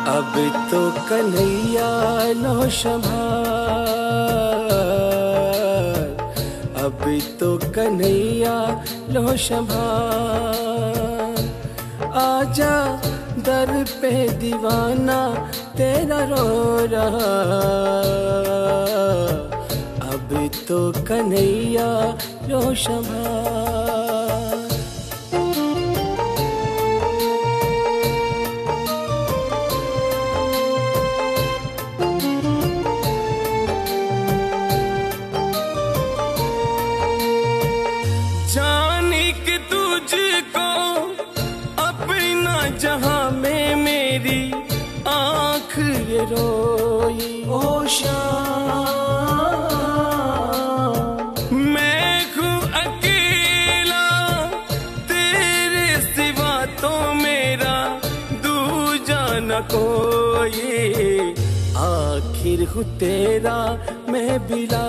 अब तो कन्हैया लो संभाल, अब तो कन्हैया लो संभाल। आजा दर पे दीवाना तेरा रो रहा, अब तो कन्हैया लो संभाल। जाने कि तुझको अपना जहां में मेरी आंख ये रोई। ओ शाम मैं हूँ अकेला तेरे सिवा तो मेरा दूजा न कोई। आखिर हूँ तेरा मैं बिलाल,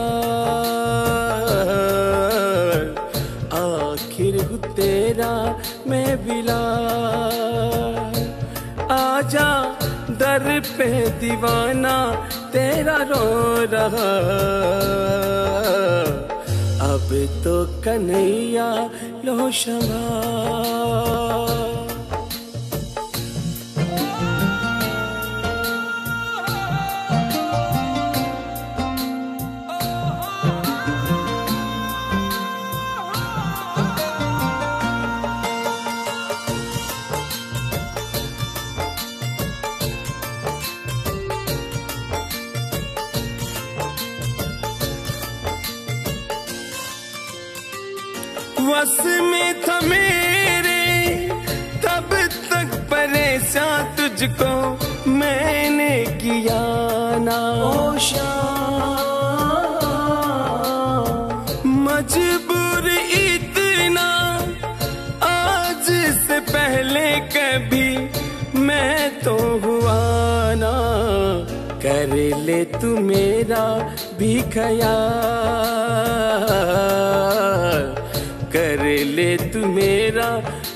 आखिर हूँ तेरा मैं बिलाल। आजा दर पे दीवाना तेरा रो रहा, अब तो कन्हैया लो संभाल। वस में था मेरे तब तक परेशान तुझको मैंने किया ना। ओ शाम मजबूर इतना आज से पहले कभी मैं तो हुआ ना। कर ले तू मेरा भी ख्याल, कर ले तू मेरा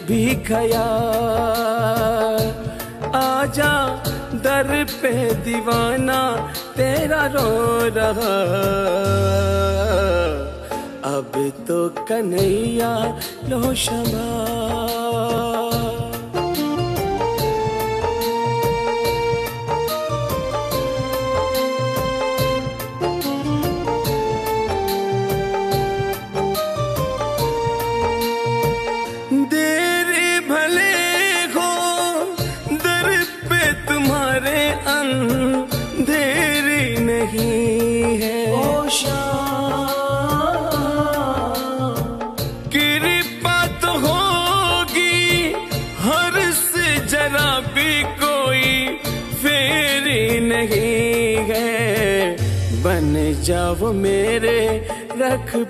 भी ख्याल। आजा दर पे दीवाना तेरा रो रहा, अब तो कन्हैया लो संभाल। अंधेरी नहीं है ओ शाम, कृपा तो होगी हर से जरा भी कोई फेरी नहीं है। बन जाओ मेरे रखपाल,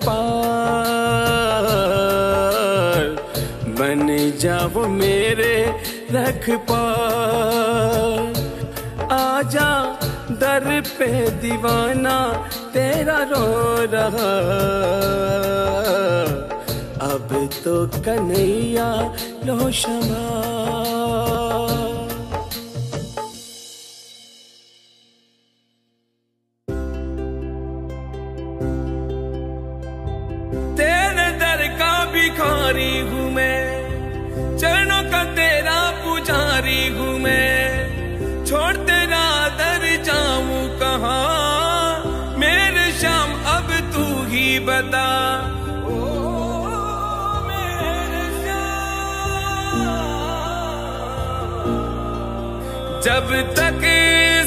बन जाओ मेरे रखपाल। आजा दर पे दीवाना तेरा रो रहा, अब तो कन्हैया लो संभाल। तेरे दर का भिखारी हूँ मैं, चरणों का तेरा पुजारी हूँ मैं। छोड़ तेरा दर जाऊं कहाँ मेरे श्याम, अब तू ही बता। ओ मेरे श्याम, जब तक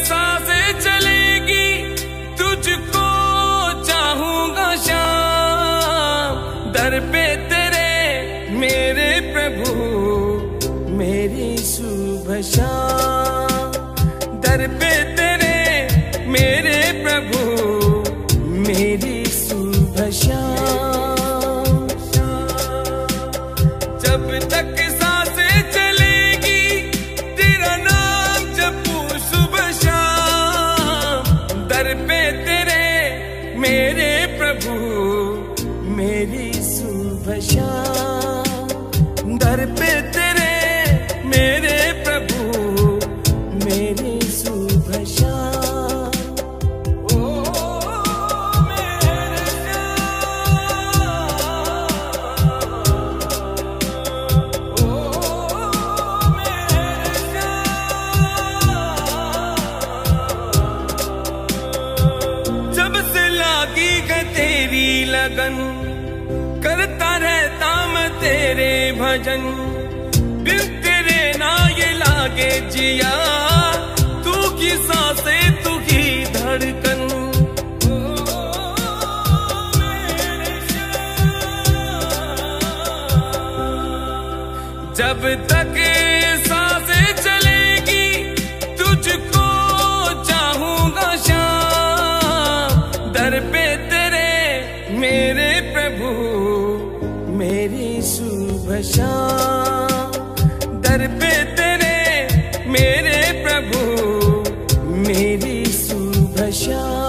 सांसें चलेगी तुझको चाहूंगा श्याम। दर पे तेरे मेरे प्रभु मेरी शुभ शाम। दर पे तेरे मेरे प्रभु मेरी शुभ शाम। जब तक सांसें चलेगी तेरा नाम जपू सुबह शाम। दर पे तेरे मेरे प्रभु मेरी शुभ शाम। दर पे तेरे मेरे प्रभु मेरी लगन, करता रहता मैं तेरे भजन। बिन तेरे ना ये लागे जिया, तू की सांसें तू की धड़कन। जब तक सांसें चलेगी तुझको चाहूंगा शाम। दर पे तेरे मेरे प्रभु मेरी सुबह शाम। दर पे तेरे मेरे प्रभु मेरी सुबह शाम।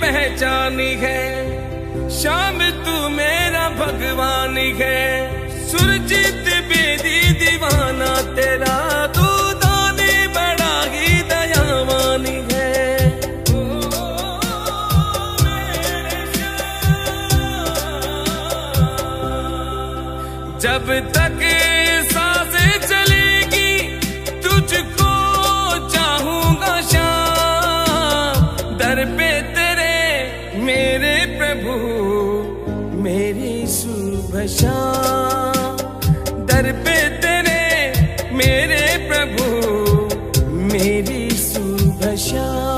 पहचानी है शाम तू मेरा भगवान है। सुरजीत बेदी दीवाना तेरा, तू दानी बड़ा ही दयावानी है। जब तक सांसें चलेगी तुझको चाहूंगा शाम। दर पे मेरे प्रभु मेरी सुबह शाम। दर पे तेरे मेरे प्रभु मेरी सुबह शाम।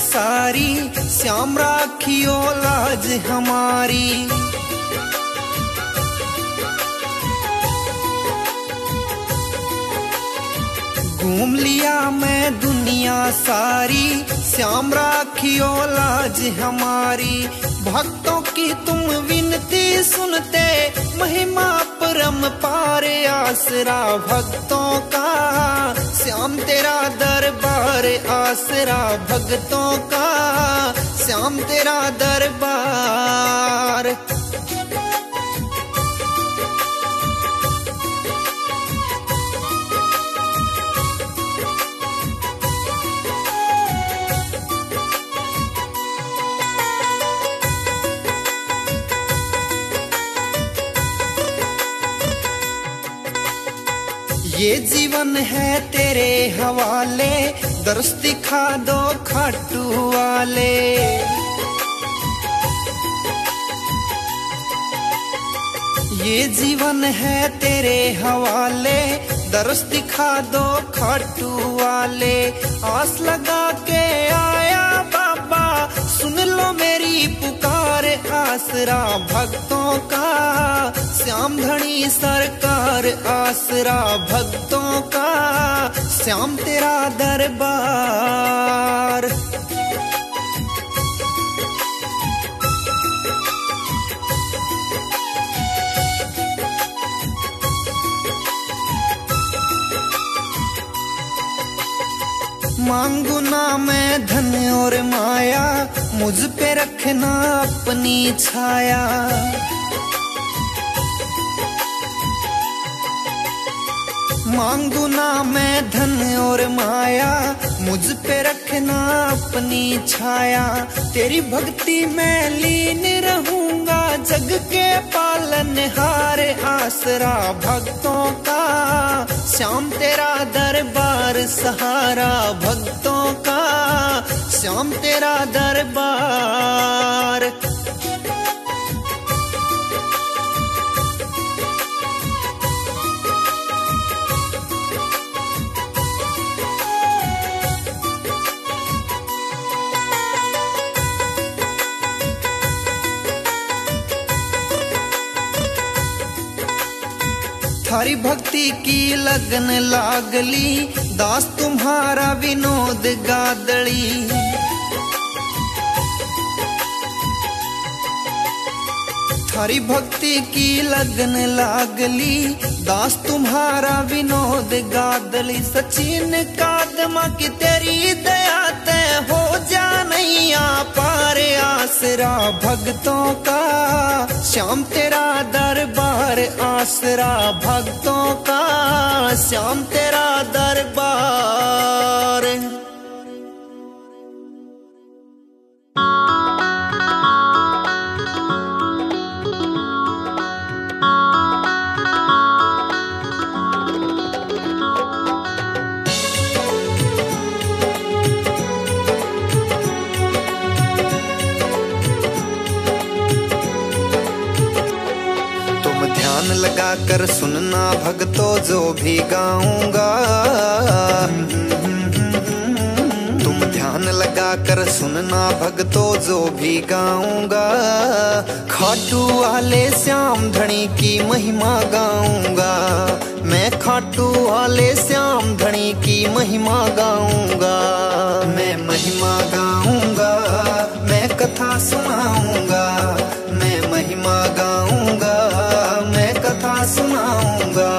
सारी श्याम राखियो लाज हमारी। घूम लिया मैं दुनिया सारी, श्याम राखियो लाज हमारी। भक्तों की तुम विनती सुनते, महिमा परम पार आसरा भक्तों का। श्याम तेरा दरबार आसरा भक्तों का, श्याम तेरा दरबार। ये जीवन है तेरे हवाले, दर्श दिखा दो खाटू वाले। ये जीवन है तेरे हवाले, दर्श दिखा दो खाटू वाले। आस लगा के आया बाबा, सुन लो मेरी पुकार। आसरा भक्तों का, श्याम धनी सरकार आसरा भक्तों का, श्याम तेरा दरबार। मांगू ना मैं धन और माया, मुझ पे रखना अपनी छाया। मांगू ना मैं धन और माया, मुझ पे रखना अपनी छाया। तेरी भक्ति में लीन रहूंगा, जग के पालनहार आसरा भक्तों का। श्याम तेरा दरबार सहारा भक्तों का, श्याम तेरा दरबार। थारी भक्ति की लगन लागली, दास तुम्हारा विनोद गादड़ी। हरि भक्ति की लगन लागली, दास तुम्हारा विनोद गादली। सचिन कादमा की तेरी दया तय हो जा नैया पार, आसरा भक्तों का श्याम तेरा दरबार, आसरा भक्तों का श्याम तेरा दरबार। लगा कर सुनना भक्तों जो भी गाऊंगा, तुम ध्यान लगा कर सुनना भक्तों जो भी गाऊंगा। खाटू वाले श्याम धनी की महिमा गाऊंगा, मैं खाटू वाले श्याम धनी की महिमा गाऊंगा। मैं महिमा गाऊंगा, मैं कथा सुनाऊंगा, मैं महिमा गाऊंगा, मैं कथा सुनाऊंगा।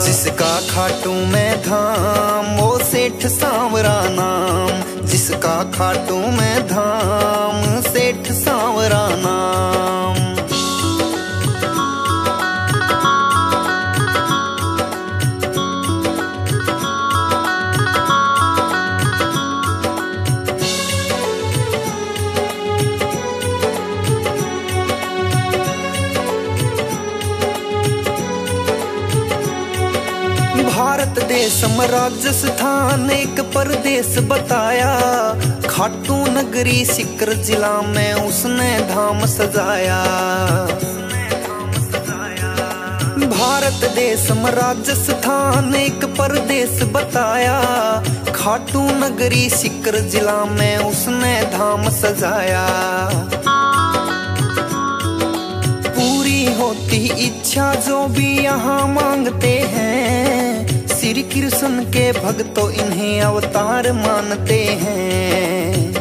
जिसका खाटू में धाम वो सेठ सांवरा नाम, जिसका खाटू में धाम सेठ सांवरा नाम। भारत देश में राजस्थान एक परदेश बताया, खाटू नगरी सिकर जिला में उसने धाम सजाया। भारत देश में राजस्थान एक परदेश बताया, खाटू नगरी सिकर जिला में उसने धाम सजाया। पूरी होती इच्छा जो भी यहाँ मांगते हैं, श्री कृष्ण के भक्तों इन्हें अवतार मानते हैं।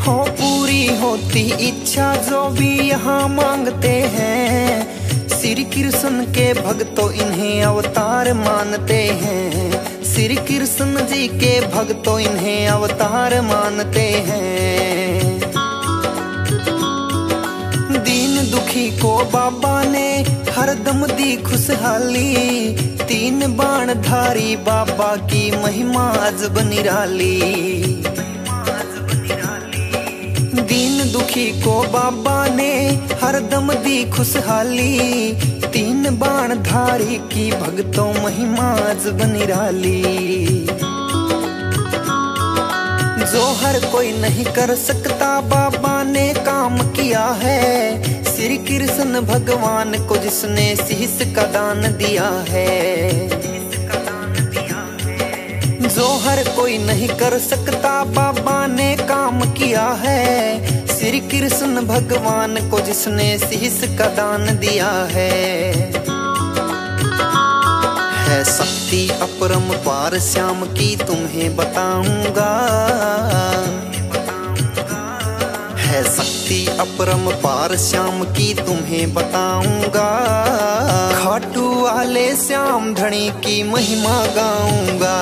हो पूरी होती इच्छा जो भी यहाँ मांगते हैं, श्री कृष्ण के भक्तों इन्हें अवतार मानते हैं। श्री कृष्ण जी के भक्तों इन्हें अवतार मानते हैं। दीन दुखी को बाबा ने हरदम दी खुशहाली, तीन बाण धारी बाबा की महिमा अजब निराली। दीन दुखी को बाबा ने हरदम दी खुशहाली, तीन बाण धारी की भक्तों महिमा अजब निराली। जो हर कोई नहीं कर सकता बाबा ने काम किया है, श्री कृष्ण भगवान को जिसने शीश का दान दिया है। जो हर कोई नहीं कर सकता बाबा ने काम किया है, श्री कृष्ण भगवान को जिसने शीश का दान दिया है। शक्ति अपरंपार श्याम की तुम्हें बताऊंगा, है शक्ति अपरंपार श्याम की तुम्हें बताऊंगा। खाटू वाले श्याम धनी की महिमा गाऊंगा,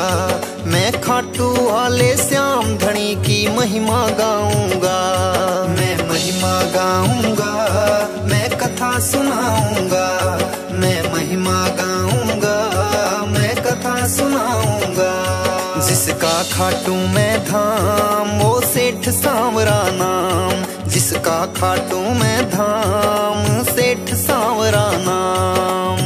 मैं खाटू वाले श्याम धनी की महिमा गाऊंगा। मैं महिमा गाऊंगा, मैं कथा सुनाऊंगा, मैं महिमा गाऊंगा, मैं कथा सुनाऊंगा। जिसका खाटू में धाम वो सेठ सांवरा नाम, जिसका खाटू में धाम सेठ सांवरा नाम।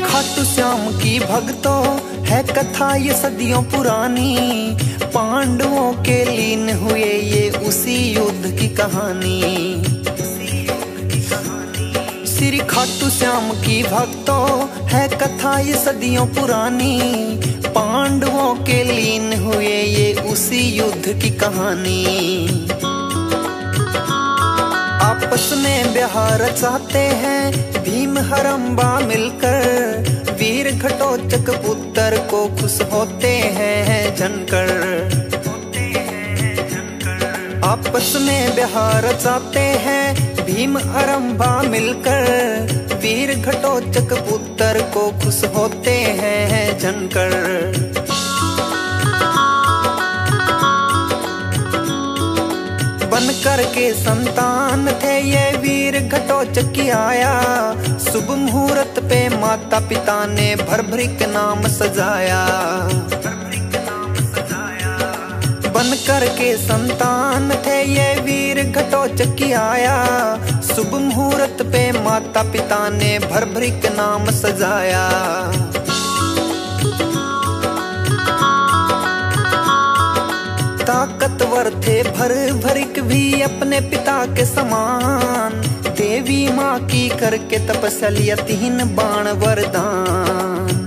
खाटू श्याम की भक्तों है कथा ये सदियों पुरानी, पांडवों के लीन हुए ये उसी युद्ध की कहानी। श्री खाटू श्याम की भक्तों है कथा ये सदियों पुरानी, पांडवों होके लीन हुए ये उसी युद्ध की कहानी। आपस में ब्याह रचाते हैं भीम हरम्बा मिलकर, वीर घटोत्कच पुत्र को खुश होते हैं जनकर। आपस में ब्याह रचाते हैं भीम हरम्बा मिलकर, वीर घटोत्कच पुत्र को खुश होते हैं जनकर। बनकर के संतान थे ये वीर घटोत्कच की आया, शुभ मुहूर्त पे माता पिता ने भर भर के नाम सजाया। बनकर के संतान थे ये वीर घटोत्कच की आया, शुभ मुहूर्त पे माता पिता ने भर भर के नाम सजाया। ताकतवर थे भर भरिक भी अपने पिता के समान, देवी माँ की करके तपस्या 3 बाण वरदान।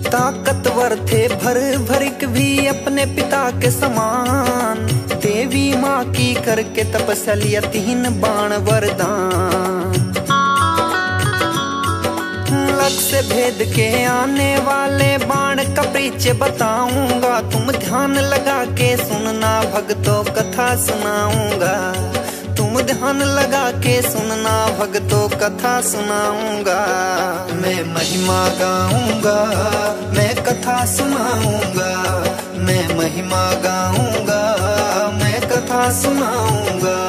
ताकतवर थे भर भरिक भी अपने पिता के समान, देवी माँ की करके तपस्या 3 बाण वरदान। लक्ष्य भेद के आने वाले बाण का परिचय बताऊंगा, तुम ध्यान लगा के सुनना भक्तों कथा सुनाऊंगा। तुम ध्यान लगा के सुनना भक्तों कथा सुनाऊंगा। मैं महिमा गाऊंगा, मैं कथा सुनाऊंगा। मैं महिमा गाऊंगा, मैं कथा सुनाऊंगा।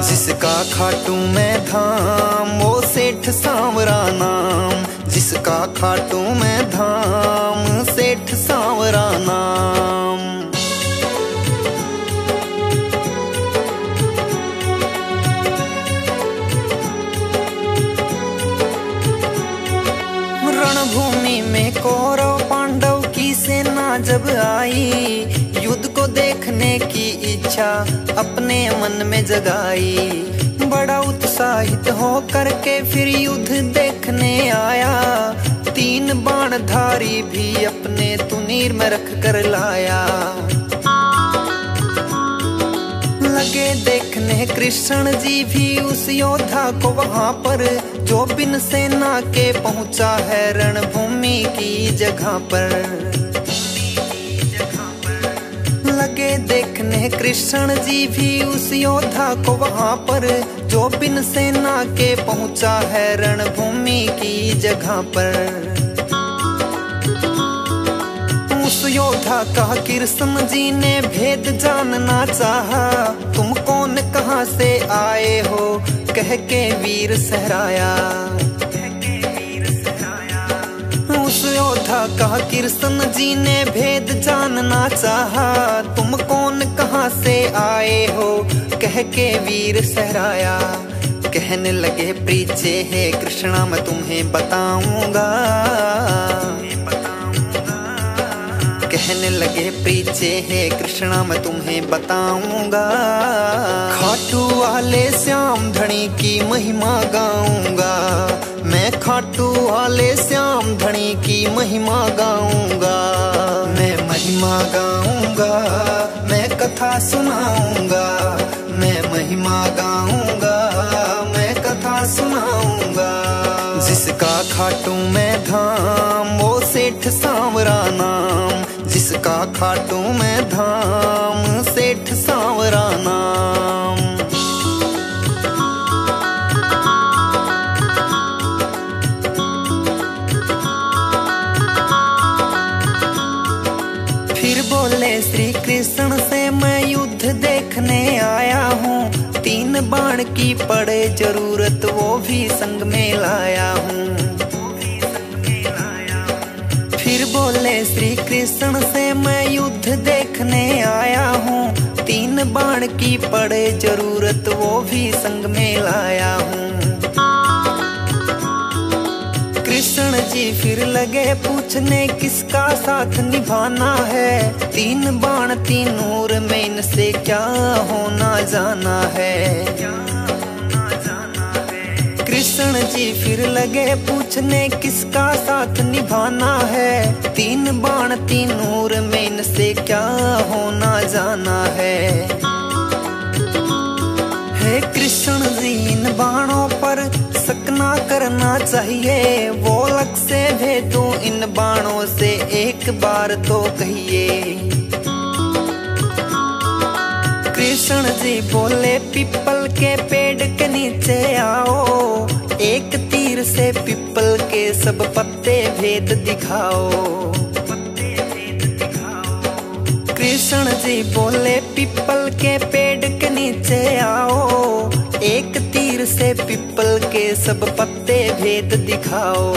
जिसका खाटू में धाम वो सेठ सांवरा नाम, जिसका खाटू में धाम सेठ सांवरा नाम। रणभूमि में कौरव पांडव की सेना जब आई, युद्ध को देखने की इच्छा अपने मन में जगाई। बड़ा उत्साहित हो करके फिर युद्ध देखने आया, 3 बाणधारी भी अपने तुनीर में रख कर लाया। लगे देखने कृष्ण जी भी उस योद्धा को वहां पर, जो बिन सेना के पहुंचा है रणभूमि की जगह पर। लगे देखने कृष्ण जी भी उस योद्धा को वहां पर, जो बिन सेना के पहुंचा है रणभूमि की जगह पर। उस योद्धा का कृष्ण जी ने भेद जानना चाहा, तुम कौन कहां से आए हो कह के वीर सहराया। उस योद्धा का कृष्ण जी ने भेद जानना चाहा, तुम कौन कहां से आए हो कह के वीर सहराया। कहने लगे प्रीचे है कृष्णा मैं तुम्हें बताऊंगा। कहने लगे प्रीचे है कृष्णा मैं तुम्हें बताऊंगा। खाटू वाले श्याम धनी की महिमा गाऊंगा, मैं खाटू वाले श्याम धनी की महिमा गाऊंगा। मैं महिमा गाऊंगा, मैं कथा सुनाऊंगा। मैं महिमा गाऊंगा, मैं कथा सुनाऊंगा। जिसका खाटू में धाम वो सेठ सांवरा नाम, जिसका खाटू में धाम सेठ सांवरा नाम। फिर बोले श्री कृष्ण से मैं युद्ध देखने आया हूँ, 3 बाण की पड़े जरूरत वो भी संग में लाया हूँ। फिर बोले श्री कृष्ण से मैं युद्ध देखने आया हूँ, 3 बाण की पड़े जरूरत वो भी संग में लाया हूँ। कृष्ण जी फिर लगे पूछने किसका साथ निभाना है, 3 बाण 3 नूर में इनसे क्या होना जाना है। कृष्ण जी फिर लगे पूछने किसका साथ निभाना है। 3 बाण 3 नूर में इनसे क्या होना जाना है। हे कृष्ण जी इन बाणों पर शक ना करना चाहिए। वो लग से भेदो इन बाणों से एक बार तो कहिए। कृष्ण जी बोले पीपल के पेड़ के नीचे आओ। एक तीर से पीपल के सब पत्ते भेद दिखाओ। कृष्ण जी बोले पीपल के पेड़ के नीचे आओ। एक तीर से पीपल के सब पत्ते भेद दिखाओ।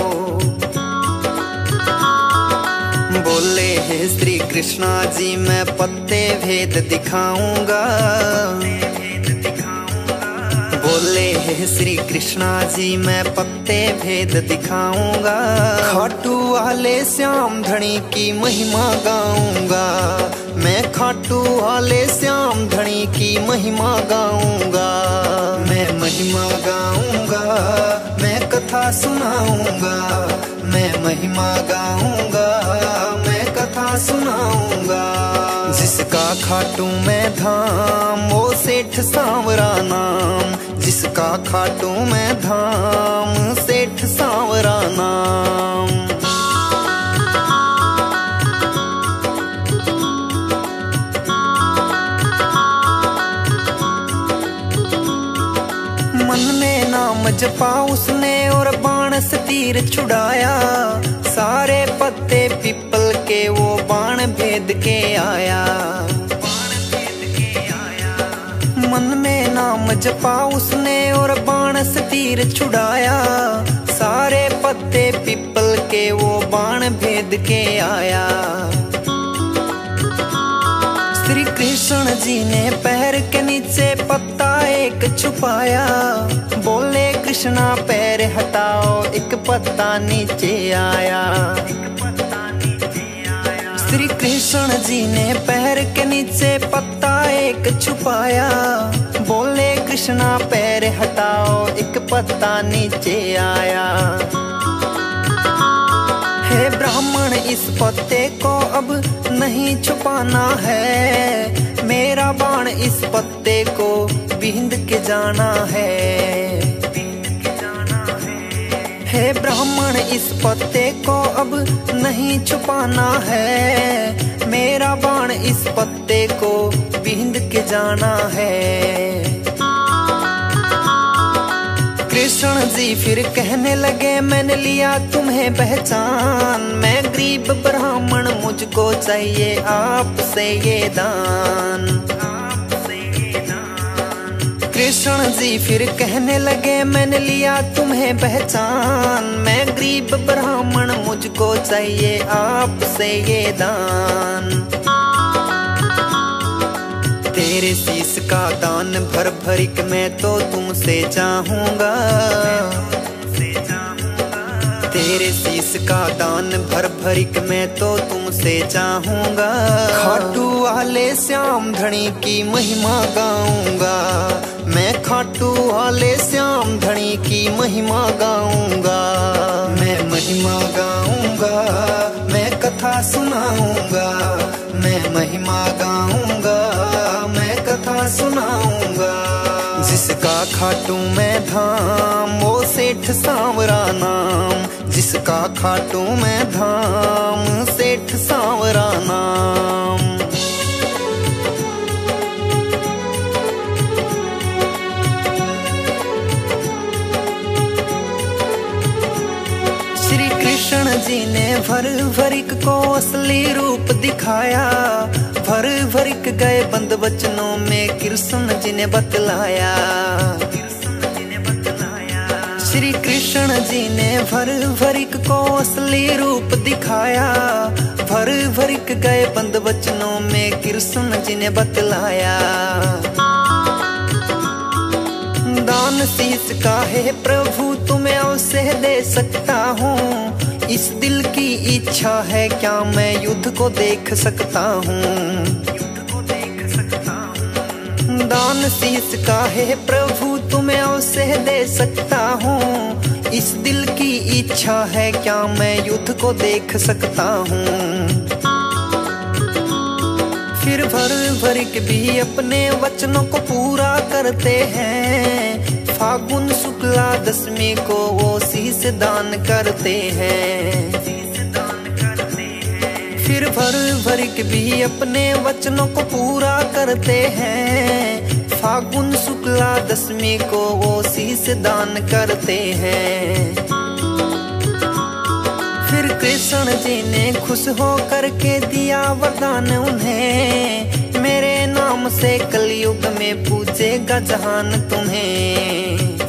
बोले हे श्री कृष्णा जी मैं पत्ते भेद दिखाऊंगा। बोले हे श्री कृष्णा जी मैं पत्ते भेद दिखाऊंगा। खाटू वाले श्याम धनी की महिमा गाऊंगा। मैं खाटू वाले श्याम धनी की महिमा गाऊंगा। मैं महिमा गाऊंगा, मैं कथा सुनाऊंगा। मैं महिमा गाऊंगा, मैं कथा सुनाऊंगा। जिसका खाटू मैं धाम वो सेठ सांवरा नाम। जिसका खाटू मैं धाम सेठ सांवरा नाम। मन में नाम जपा उसने और बाण से तीर छुड़ाया। सारे पत्ते पीपल के वो बाण भेद के आया। मन में नाम जपा उसने और बाण से तीर छुड़ाया। सारे पत्ते पीपल के वो बाण भेद के आया। श्री कृष्ण जी ने पैर के नीचे पत्ता एक छुपाया। बोले कृष्णा पैर हटाओ एक पत्ता नीचे आया। श्री कृष्ण जी ने पैर के नीचे पत्ता एक छुपाया। बोले कृष्णा पैर हटाओ एक पत्ता नीचे आया। हे ब्राह्मण इस पत्ते को अब नहीं छुपाना है। मेरा बाण इस पत्ते को बिंद के जाना है। हे ब्राह्मण इस पत्ते को अब नहीं छुपाना है। मेरा बाण इस पत्ते को बिंद के जाना है। कृष्ण जी फिर कहने लगे मैंने लिया तुम्हें पहचान। मैं गरीब ब्राह्मण मुझको चाहिए आपसे ये दान। कृष्ण जी फिर कहने लगे मैंने लिया तुम्हें पहचान। मैं गरीब ब्राह्मण मुझको चाहिए आपसे ये दान। तेरे शीश का दान भर भरिक मैं तो तुमसे चाहूंगा। तेरे शीश का दान भर भरिक मैं तो तुमसे चाहूंगा। खाटू वाले श्याम धनी की महिमा गाऊंगा। मैं खाटू वाले श्याम धनी की महिमा गाऊंगा। मैं महिमा गाऊंगा, मैं कथा सुनाऊंगा। मैं महिमा गाऊंगा, मैं कथा सुनाऊंगा। जिसका खाटू मैं धाम वो सेठ सांवरा नाम। जिसका खाटू मैं धाम सेठ सांवरा नाम। श्री कृष्ण जी ने भर भरिक को असली रूप दिखाया। भर भरिक गए बंद वचनों में कृष्ण जी ने बतलाया। श्री कृष्ण जी ने भर भरिक को असली रूप दिखाया। भर भरिक गए बंद वचनों में कृष्ण जी ने बतलाया। दान शीश का है प्रभु तुम्हें अवश्य दे सकता हूँ। इस दिल की इच्छा है क्या मैं युद्ध को देख सकता हूँ। दान शीश का है प्रभु तुम्हें अवश्य दे सकता हूँ। इस दिल की इच्छा है क्या मैं युद्ध को देख सकता हूँ। फिर भर भर के भी अपने वचनों को पूरा करते हैं। फागुन शुक्ला दशमी को वो शीश दान करते हैं। फिर भर भर के भी अपने वचनों को पूरा करते हैं। फागुन शुक्ला दशमी को वो शीश दान करते हैं। फिर कृष्ण जी ने खुश हो करके दिया वरदान उन्हें। मेरे नाम से कलयुग में पूजेगा जहान तुम्हें।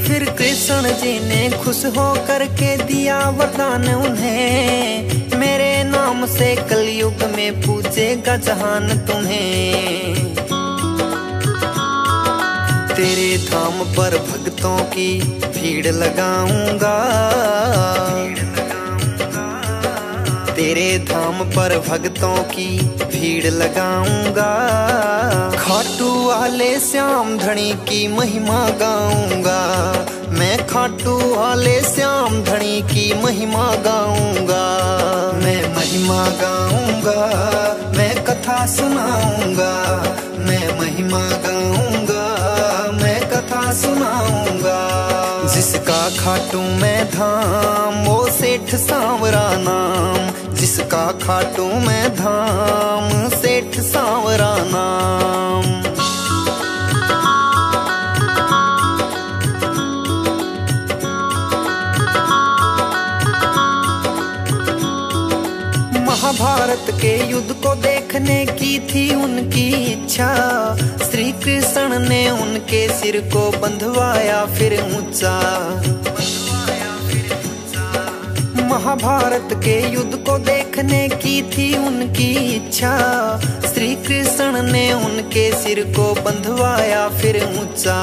फिर कृष्ण जी ने खुश हो करके दिया वरदान उन्हें। मेरे नाम से कलयुग में पूजेगा जहान तुम्हें। तेरे धाम पर भक्तों की भीड़ लगाऊंगा। तेरे धाम पर भक्तों की भीड़ लगाऊंगा। खाटू वाले श्याम धनी की महिमा गाऊंगा। मैं खाटू वाले श्याम धनी की महिमा गाऊंगा। मैं महिमा गाऊंगा, मैं कथा सुनाऊंगा। मैं महिमा गाऊंगा, मैं कथा सुनाऊंगा। जिसका खाटू मैं धाम वो सेठ सांवरा नाम। जिसका खाटू मैं धाम सेठ सांवरा नाम। महाभारत के युद्ध को देखने की थी उनकी इच्छा। श्री कृष्ण ने उनके सिर को बंधवाया फिर ऊंचा। महाभारत के युद्ध को देखने की थी उनकी इच्छा। श्री कृष्ण ने उनके सिर को बंधवाया फिर ऊंचा।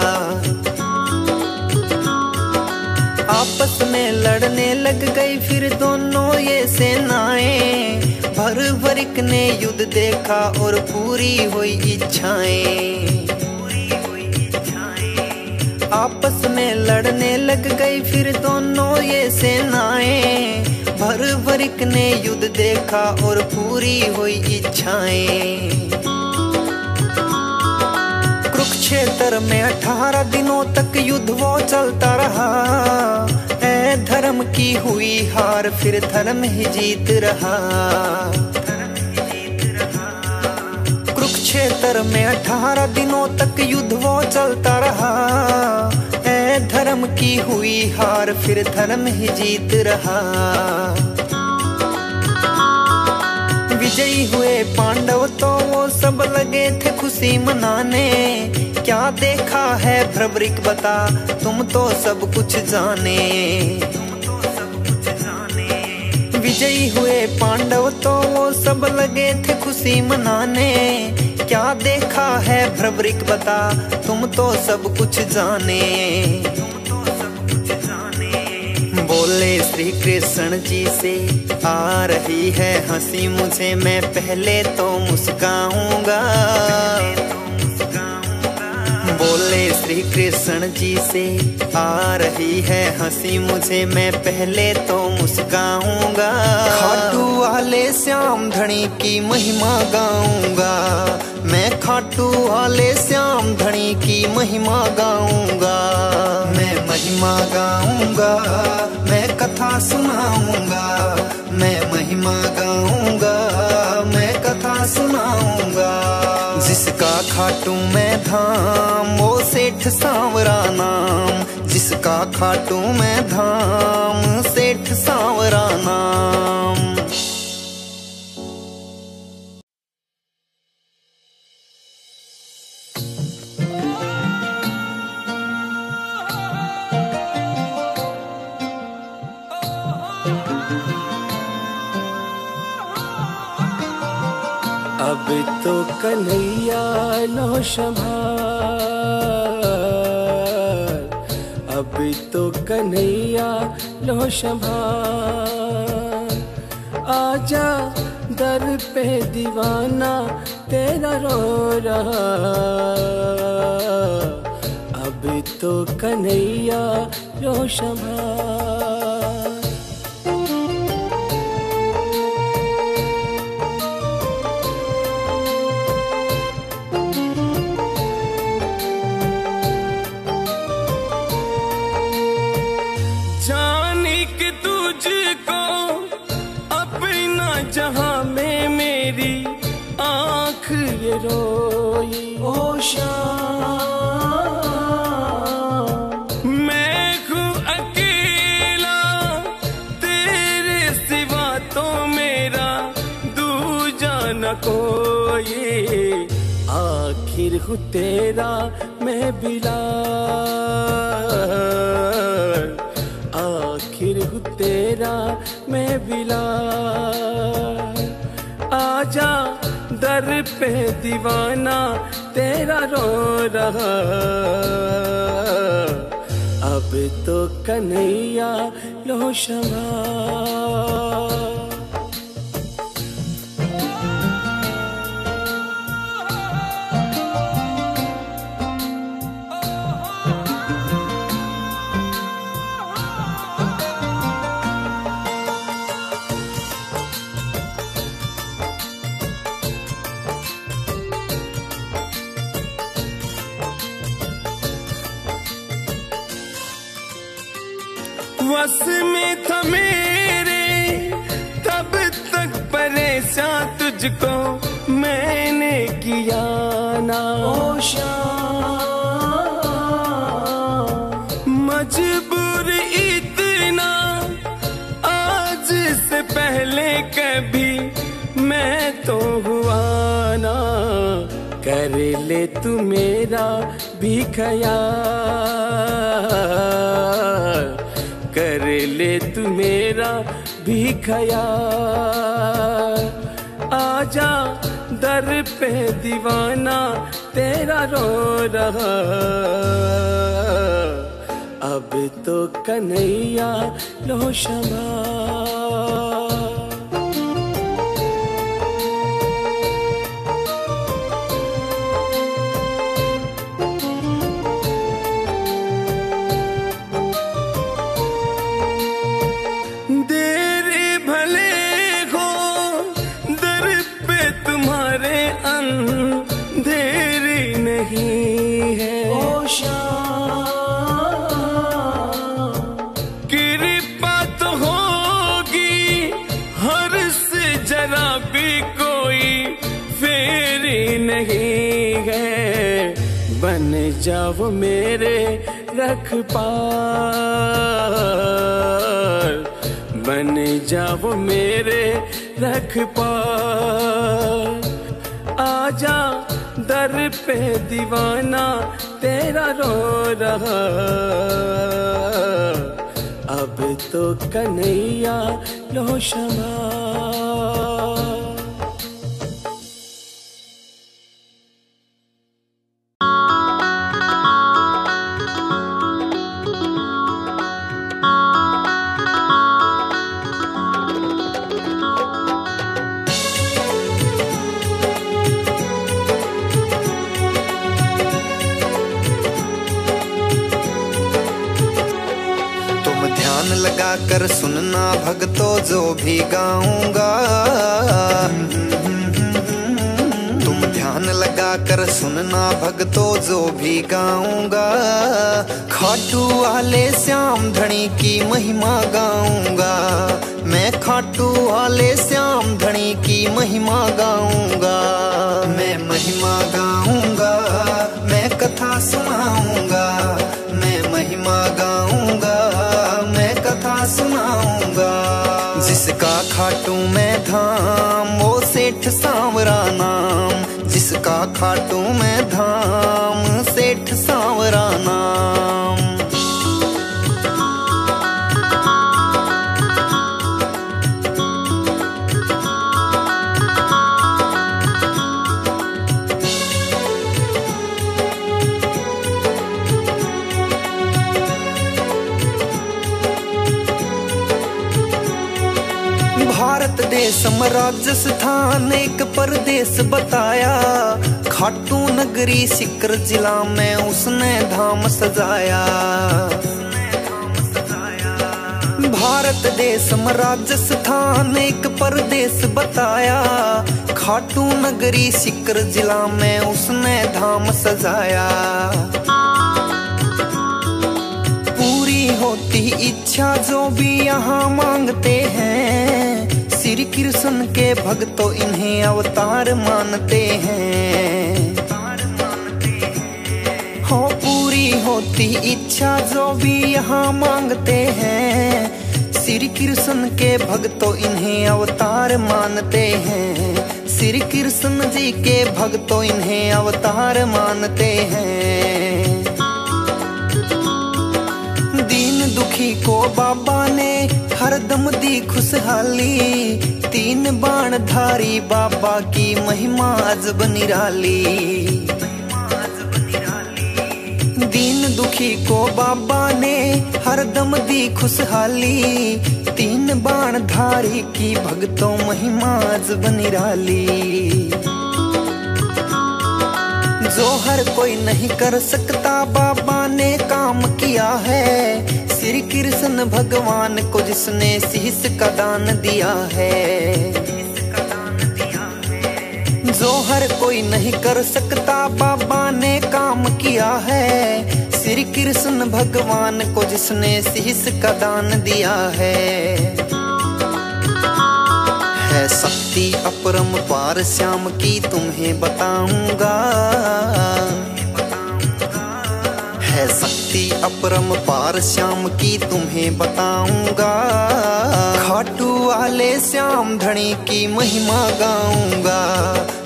आपस में लड़ने लग गई फिर दोनों ये सेनाएं। भर भरिक ने युद्ध देखा और पूरी हुई इच्छाएं। आपस में लड़ने लग गई फिर दोनों ये सेनाएं। भर भरिक ने युद्ध देखा और पूरी हुई इच्छाएं। कुरुक्षेत्र में 18 दिनों तक युद्ध वो चलता रहा। ऐ धर्म की हुई हार फिर धर्म ही जीत रहा। कुरुक्षेत्र में 18 दिनों तक युद्ध वो चलता रहा। ऐ धर्म की हुई हार फिर धर्म ही जीत रहा। विजयी हुए पांडव तो वो सब लगे थे खुशी मनाने। क्या देखा है भ्रवरिक बता तुम तो सब कुछ जाने। विजयी हुए पांडव तो वो सब लगे थे खुशी मनाने। क्या देखा है भ्रवरिक बता तुम तो सब कुछ जाने। बोले श्री कृष्ण जी से आ रही है हंसी मुझे मैं पहले तो मुस्काऊंगा। बोले श्री कृष्ण जी से आ रही है हंसी मुझे मैं पहले तो मुस्काऊंगा। खाटू वाले श्याम धनी की महिमा गाऊंगा। मैं खाटू वाले श्याम धनी की महिमा गाऊंगा। मैं महिमा गाऊंगा, मैं कथा सुनाऊंगा। मैं महिमा गाऊंगा, मैं कथा सुनाऊंगा। जिसका खाटू मैं धाम वो सेठ सांवरा नाम। जिसका खाटू मैं धाम सेठ सांवरा नाम। अब तो कन्हैया लो संभाल। अब तो कन्हैया लो संभाल। आजा दर पे दीवाना तेरा रो रहा। अब तो कन्हैया लो क्षमा। जाने कि तुझको अपना जहां में मेरी आँख ये रोई। ओ शाम मैं हूँ अकेला तेरे सिवा तो मेरा दूजा न कोई। आखिर हूँ तेरा मैं बिलाल, आखिर हूँ तेरा मैं बिलाल। आजा दर पे दीवाना तेरा रो रहा। अब तो कन्हैया लो क्षमा। बस में था मेरे तब तक परेशान तुझको मैंने किया ना। ओ शाम मजबूर इतना आज से पहले कभी मैं तो हुआ ना। कर ले तू मेरा भी ख्याल, कर ले तू मेरा भी ख्याल। आजा दर पे दीवाना तेरा रो रहा। अब तो कन्हैया लो क्षमा। अंधेरी नहीं है ओ शाम, कृपा तो होगी हर से जरा भी कोई फेरी नहीं है। बन जाओ मेरे रखपाल, बन जाओ मेरे रखपाल। आजा दर पे दीवाना तेरा रो रहा। अब तो कन्हैया लो क्षमा। लगा कर सुनना भक्तों जो भी गाऊंगा, तुम ध्यान लगा कर सुनना भक्तों जो भी गाऊंगा। खाटू वाले श्याम धनी की महिमा गाऊंगा, मैं खाटू वाले श्याम धनी की महिमा गाऊंगा। मैं महिमा गाऊंगा, मैं कथा सुनाऊंगा, मैं महिमा गाऊंगा, मैं कथा सुनाऊंगा। जिसका खाटू में धाम वो सेठ सांवरा नाम, जिसका खाटू में धाम सेठ सांवरा नाम। भारत देश राजस्थान एक परदेश बताया, खाटू नगरी सीकर जिला में उसने धाम सजाया। भारत देश में राजस्थान एक परदेश बताया। खाटू नगरी सीकर जिला में उसने धाम सजाया। पूरी होती इच्छा जो भी यहाँ मांगते हैं, श्री कृष्ण के भक्तों इन्हें अवतार मानते हैं। हो पूरी होती इच्छा जो भी यहाँ मांगते हैं, श्री कृष्ण के भक्तों इन्हें अवतार मानते हैं। श्री कृष्ण जी के भक्तों इन्हें अवतार मानते हैं। दीन दुखी को बाबा ने हरदम दी खुशहाली। तीन बाण धारी बाबा की महिमा अजब निराली। दीन दुखी को बाबा ने हरदम दी खुशहाली। तीन बाण धारी की भक्तों महिमा अजब निराली। जो हर कोई नहीं कर सकता बाबा ने काम किया है। श्री कृष्ण भगवान को जिसने शीश का दान दिया है। जो हर कोई नहीं कर सकता बाबा ने काम किया है। श्री कृष्ण भगवान को जिसने शीश का दान दिया है। शक्ति अपरंपार श्याम की तुम्हें बताऊंगा। है शक्ति अपरंपार श्याम की तुम्हें बताऊंगा। खाटू वाले श्याम धनी की महिमा गाऊंगा।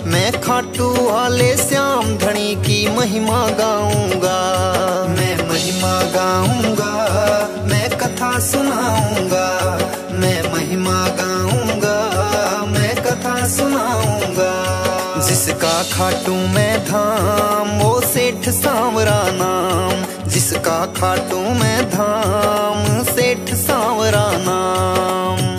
मैं खाटू वाले श्याम धनी की महिमा गाऊंगा। मैं महिमा गाऊंगा, मैं कथा सुनाऊंगा। मैं महिमा गाऊंगा, मैं कथा सुनाऊंगा। जिसका खाटू में धाम वो सेठ सांवरा नाम। जिसका खाटू में धाम सेठ सांवरा नाम।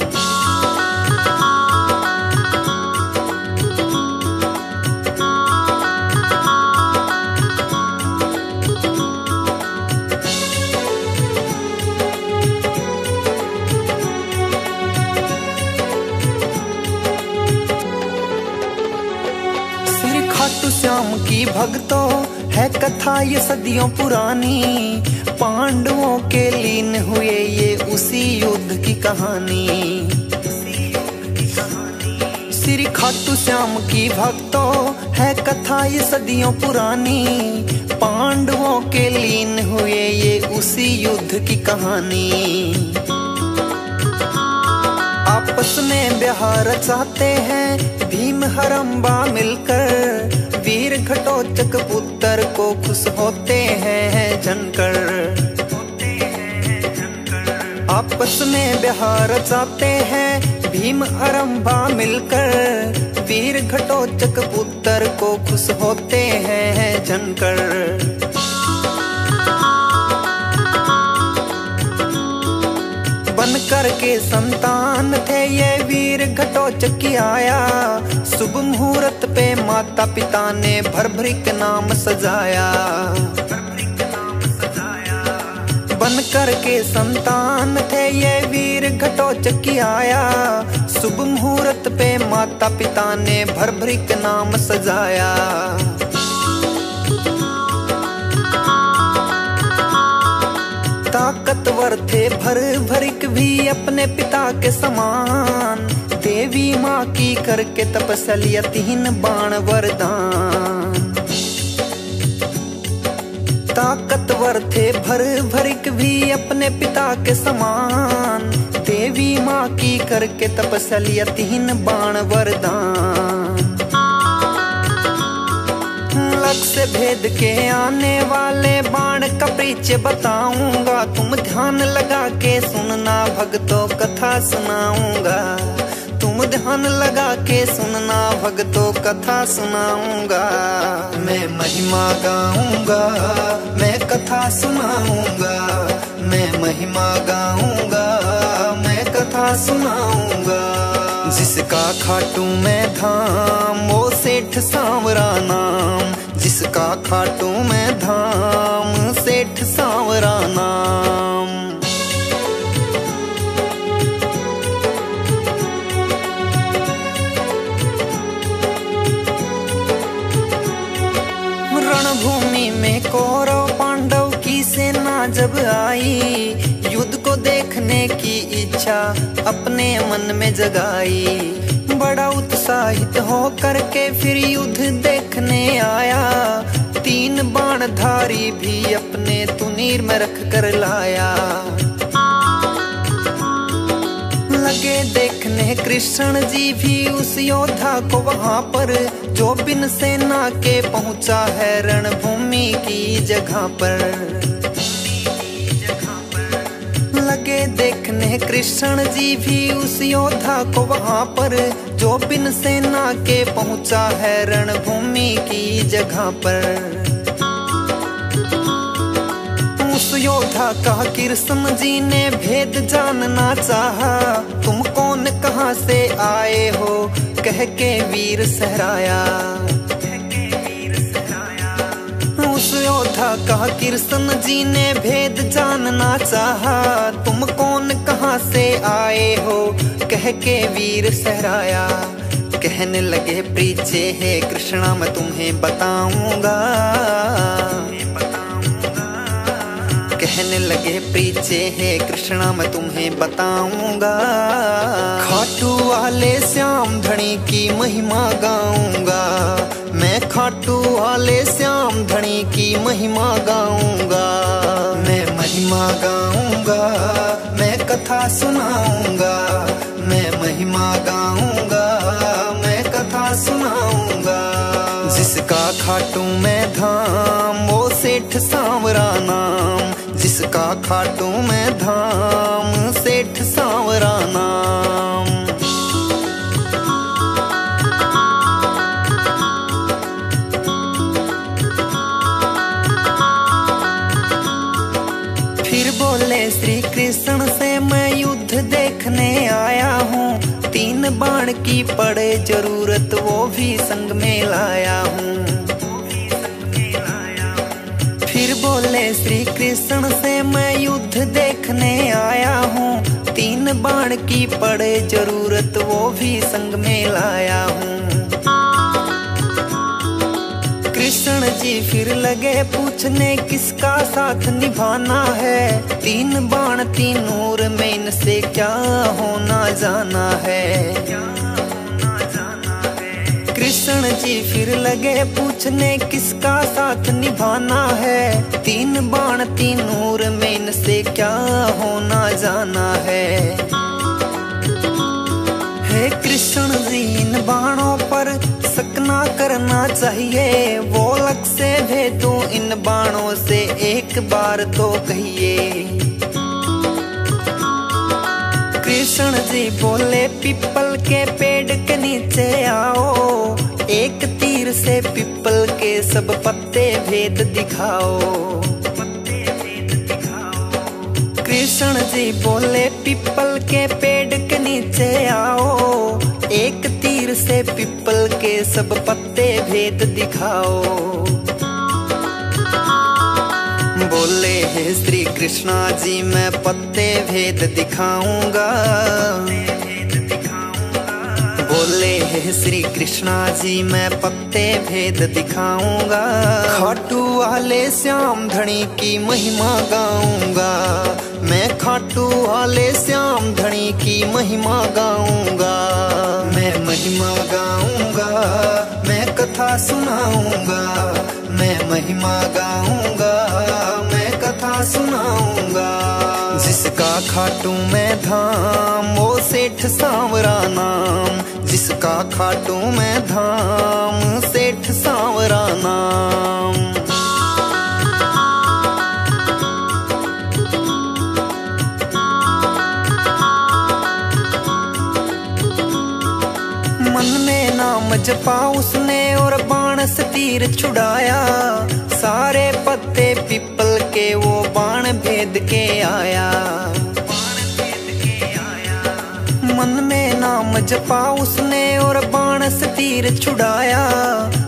खाटू श्याम की भक्तों है कथा ये सदियों पुरानी। पांडवों के लीन हुए ये उसी युद्ध की कहानी। श्री खाटू श्याम की भक्तों है कथा ये सदियों पुरानी। पांडवों के लीन हुए ये उसी युद्ध की कहानी। आपस में ब्याह रचाते हैं भीम हरम्बा मिलकर। वीर घटोत्कच पुत्र को खुश होते हैं जनकर। आपस में ब्याह रचाते हैं भीम हरम्बा मिलकर। वीर घटोत्कच पुत्र को खुश होते हैं जनकर। बनकर के संतान थे ये वीर घटोत्कच की आया। शुभ मुहूर्त पे माता पिता ने भर भर के नाम सजाया। बनकर के संतान थे ये वीर घटोत्कच की आया। शुभ मुहूर्त पे माता पिता ने भर भर के नाम सजाया। ताकतवर थे भर भरिक भी अपने पिता के समान। देवी माँ की करके तपस्या तीन बाण वरदान। ताकतवर थे भर भरिक भी अपने पिता के समान। देवी माँ की करके तपस्या तीन बाण वरदान। लक्ष्य भेद के आने वाले बाण का परिचय बताऊंगा। तुम ध्यान लगा के सुनना भक्तों कथा सुनाऊंगा। तुम ध्यान लगा के सुनना भक्तों कथा सुनाऊंगा। मैं महिमा गाऊंगा, मैं कथा सुनाऊंगा। मैं महिमा गाऊंगा, मैं कथा सुनाऊंगा। जिसका खाटू में धाम वो सेठ सांवरा नाम, जिसका खाटू में धाम सेठ सांवरा नाम। रणभूमि में कौरव पांडव की सेना जब आई, युद्ध को देखने की इच्छा अपने मन में जगाई। बड़ा उत्साहित हो करके फिर युद्ध देखने आया, 3 बाणधारी भी अपने तुनीर में रख कर लाया। लगे देखने कृष्ण जी भी उस योद्धा को वहां पर, जो बिन सेना के पहुंचा है रणभूमि की जगह पर। लगे देखने कृष्ण जी भी उस योद्धा को वहां पर, जो बिन सेना के पहुंचा है रणभूमि की जगह पर। उस योद्धा का कृष्ण जी ने भेद जानना चाहा, तुम कौन कहां से आए हो कह के वीर सहराया। उस योद्धा का कृष्ण जी ने भेद जानना चाहा, तुम कौन कहां से आए हो कह के वीर सहराया। कहने लगे प्रीचे हे कृष्णा मैं तुम्हें बताऊंगा, कहने लगे प्रीचे हे कृष्णा मैं तुम्हें बताऊंगा। खाटू वाले श्याम धनी की महिमा गाऊंगा, मैं खाटू वाले श्याम धनी की महिमा गाऊंगा। मैं महिमा गाऊंगा, मैं कथा सुनाऊंगा, मैं महिमा गाऊंगा, मैं कथा सुनाऊंगा। जिसका खाटू में धाम वो सेठ सांवरा नाम, जिसका खाटू में धाम सेठ सांवरा नाम। फिर बोले श्री कृष्ण से मैं युद्ध देखने आया हूँ, 3 बाण की पड़े जरूरत वो भी संग में लाया हूँ। फिर बोले श्री कृष्ण से मैं युद्ध देखने आया हूँ, 3 बाण की पड़े जरूरत वो भी संग में लाया हूँ। कृष्ण जी फिर लगे पूछने किसका साथ निभाना है, 3 बाण 3 नूर में इनसे क्या होना जाना है। कृष्ण जी फिर लगे पूछने किसका साथ निभाना है, 3 बाण 3 नूर में इनसे क्या होना जाना है। हे कृष्ण जी इन बाणों पर शक ना करना चाहिए, वो लग से भेदो इन बाणों से एक बार तो कहिए। कृष्ण जी बोले पीपल के पेड़ के नीचे आओ, एक तीर से पीपल के सब पत्ते भेद दिखाओ। कृष्ण जी बोले पीपल के पेड़ के नीचे आओ, एक तीर से पीपल के सब पत्ते भेद दिखाओ। बोले हे श्री कृष्णा जी मैं पत्ते भेद दिखाऊंगा, बोले हे श्री कृष्णा जी मैं पत्ते भेद दिखाऊंगा। खाटू वाले श्याम धनी की महिमा गाऊंगा, मैं खाटू वाले श्याम धनी की महिमा गाऊंगा। मैं महिमा गाऊंगा, मैं कथा सुनाऊंगा, मैं महिमा गाऊंगा, मैं कथा सुनाऊंगा। जिसका खाटू में धाम वो सेठ सांवरा नाम, जिसका खाटू में धाम सेठ सांवरा नाम। मन में नाम जपा उसने और बाण से तीर छुड़ाया, सारे पत्ते पीपल के वो बाण भेद के आया। मन में नाम जपा उसने और बाण से तीर छुड़ाया।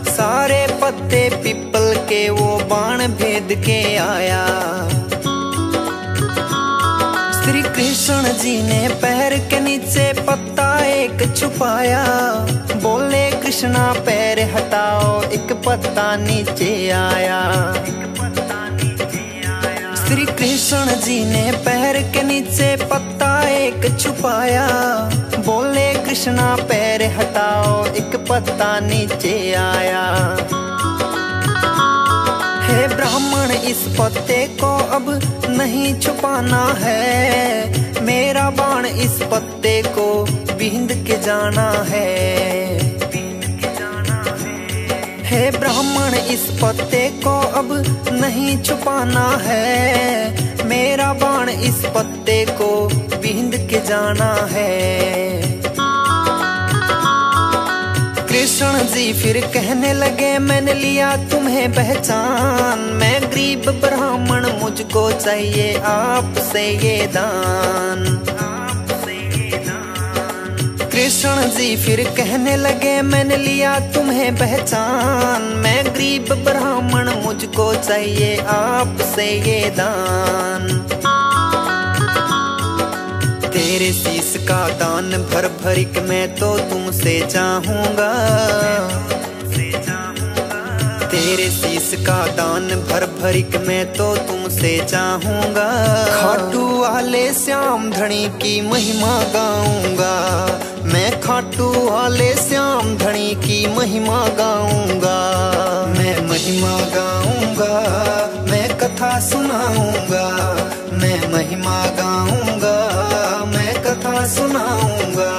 सारे पत्ते पीपल के वो बाण भेद के आया। श्री कृष्ण जी ने पैर के नीचे पत्ता एक छुपाया। बोले कृष्णा पैर हटाओ, एक पत्ता नीचे आया। श्री कृष्ण जी ने पैर के नीचे पत्ता एक छुपाया। बोले कृष्णा पैर हटाओ, एक पत्ता नीचे आया। हे ब्राह्मण इस पत्ते को अब नहीं छुपाना है। मेरा बाण इस पत्ते को बींध के जाना है। हे ब्राह्मण इस पत्ते को अब नहीं छुपाना है। मेरा बाण इस पत्ते को बींध के जाना है। कृष्ण जी फिर कहने लगे मैंने लिया तुम्हें पहचान। मैं गरीब ब्राह्मण मुझको चाहिए आपसे ये दान। कृष्ण जी फिर कहने लगे मैंने लिया तुम्हें पहचान। मैं गरीब ब्राह्मण मुझको चाहिए आपसे ये दान। तेरे शीश का दान भर भरिक मैं तो तुमसे चाहूंगा। तेरे शीश का दान भर भरिक मैं तो तुमसे चाहूंगा। खाटू वाले श्याम धनी की महिमा गाऊंगा। मैं खाटू वाले श्याम धनी की महिमा गाऊंगा। मैं महिमा गाऊंगा, मैं कथा सुनाऊंगा। मैं महिमा गाऊंगा, मैं कथा सुनाऊंगा।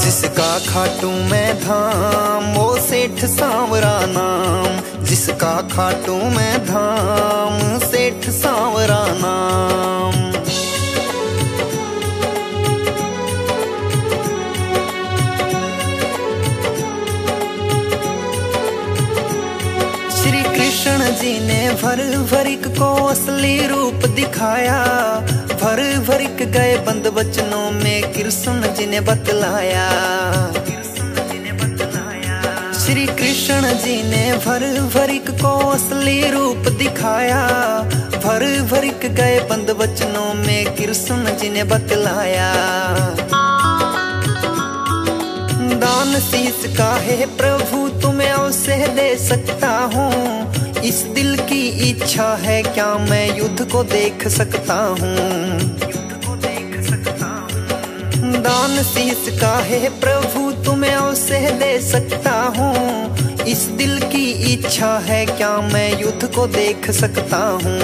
जिसका खाटू मैं धाम वो सेठ सांवरा नाम। जिसका खाटू मैं धाम सेठ सांवरा नाम। श्री कृष्ण जी ने भर भरिक को असली रूप दिखाया। भर भरिक गए बंद वचनों में कृष्ण जी ने बतलाया। श्री कृष्ण जी ने भर भरिक को असली रूप दिखाया। भर भरिक गए बंद वचनों में कृष्ण जी ने बतलाया। दान शीश का है प्रभु तुम्हें अवश्य दे सकता हूँ। इस दिल की इच्छा है क्या मैं युद्ध को देख सकता हूँ। दान शीश का है प्रभु तुम्हें अवश्य दे सकता हूँ। इस दिल की इच्छा है क्या मैं युद्ध को देख सकता हूँ।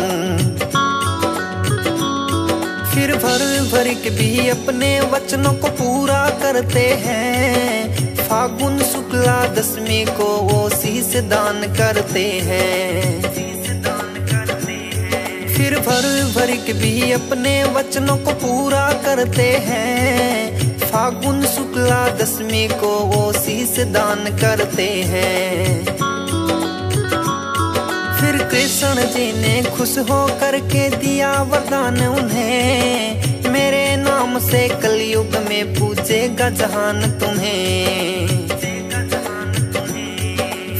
फिर भर भरिक भी अपने वचनों को पूरा करते हैं। फागुन शुक्ला दशमी को वो शीश दान करते हैं। फिर भर भरिक भी अपने वचनों को पूरा करते हैं। फागुन शुक्ला दशमी को वो शीश दान करते हैं। फिर कृष्ण जी ने खुश हो करके दिया वरदान उन्हें। मेरे नाम से कलयुग में पूजेगा जहान तुम्हें।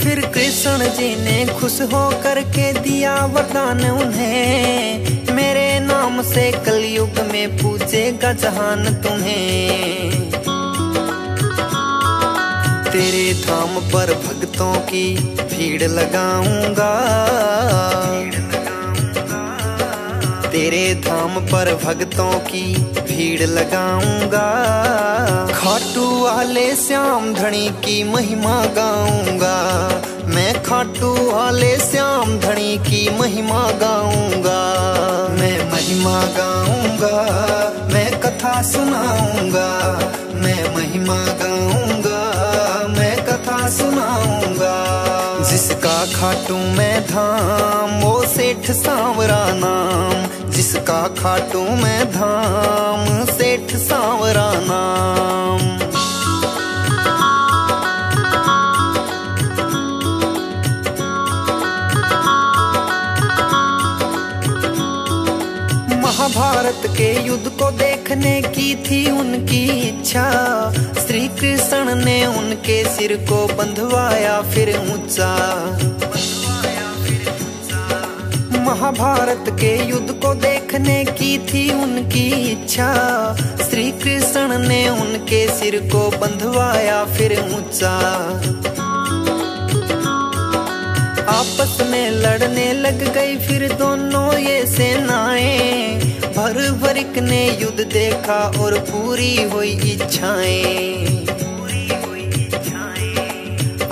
फिर कृष्ण जी ने खुश हो करके दिया वरदान उन्हें। मेरे नाम से कलयुग में पूजेगा जहान तुम्हें। तेरे धाम पर भक्तों की भीड़ लगाऊंगा। तेरे धाम पर भक्तों की भीड़ लगाऊंगा। खाटू वाले श्याम धनी की महिमा गाऊंगा। मैं खाटू वाले श्याम धनी की महिमा गाऊंगा। मैं महिमा गाऊंगा, मैं कथा सुनाऊंगा। मैं महिमा गाऊंगा, मैं कथा सुनाऊंगा। जिसका खाटू मैं धाम वो सेठ सांवरा नाम। जिसका खाटू मैं धाम सेठ सांवरा नाम। महाभारत के युद्ध को देख देखने की थी उनकी इच्छा, श्री कृष्ण ने उनके सिर को बंधवाया फिर ऊंचा। महाभारत के युद्ध को देखने की थी उनकी इच्छा, श्री कृष्ण ने उनके सिर को बंधवाया फिर ऊंचा। आपस में लड़ने लग गई फिर दोनों ये सेनाएं, भरभरिक ने युद्ध देखा और पूरी हुई इच्छाएं।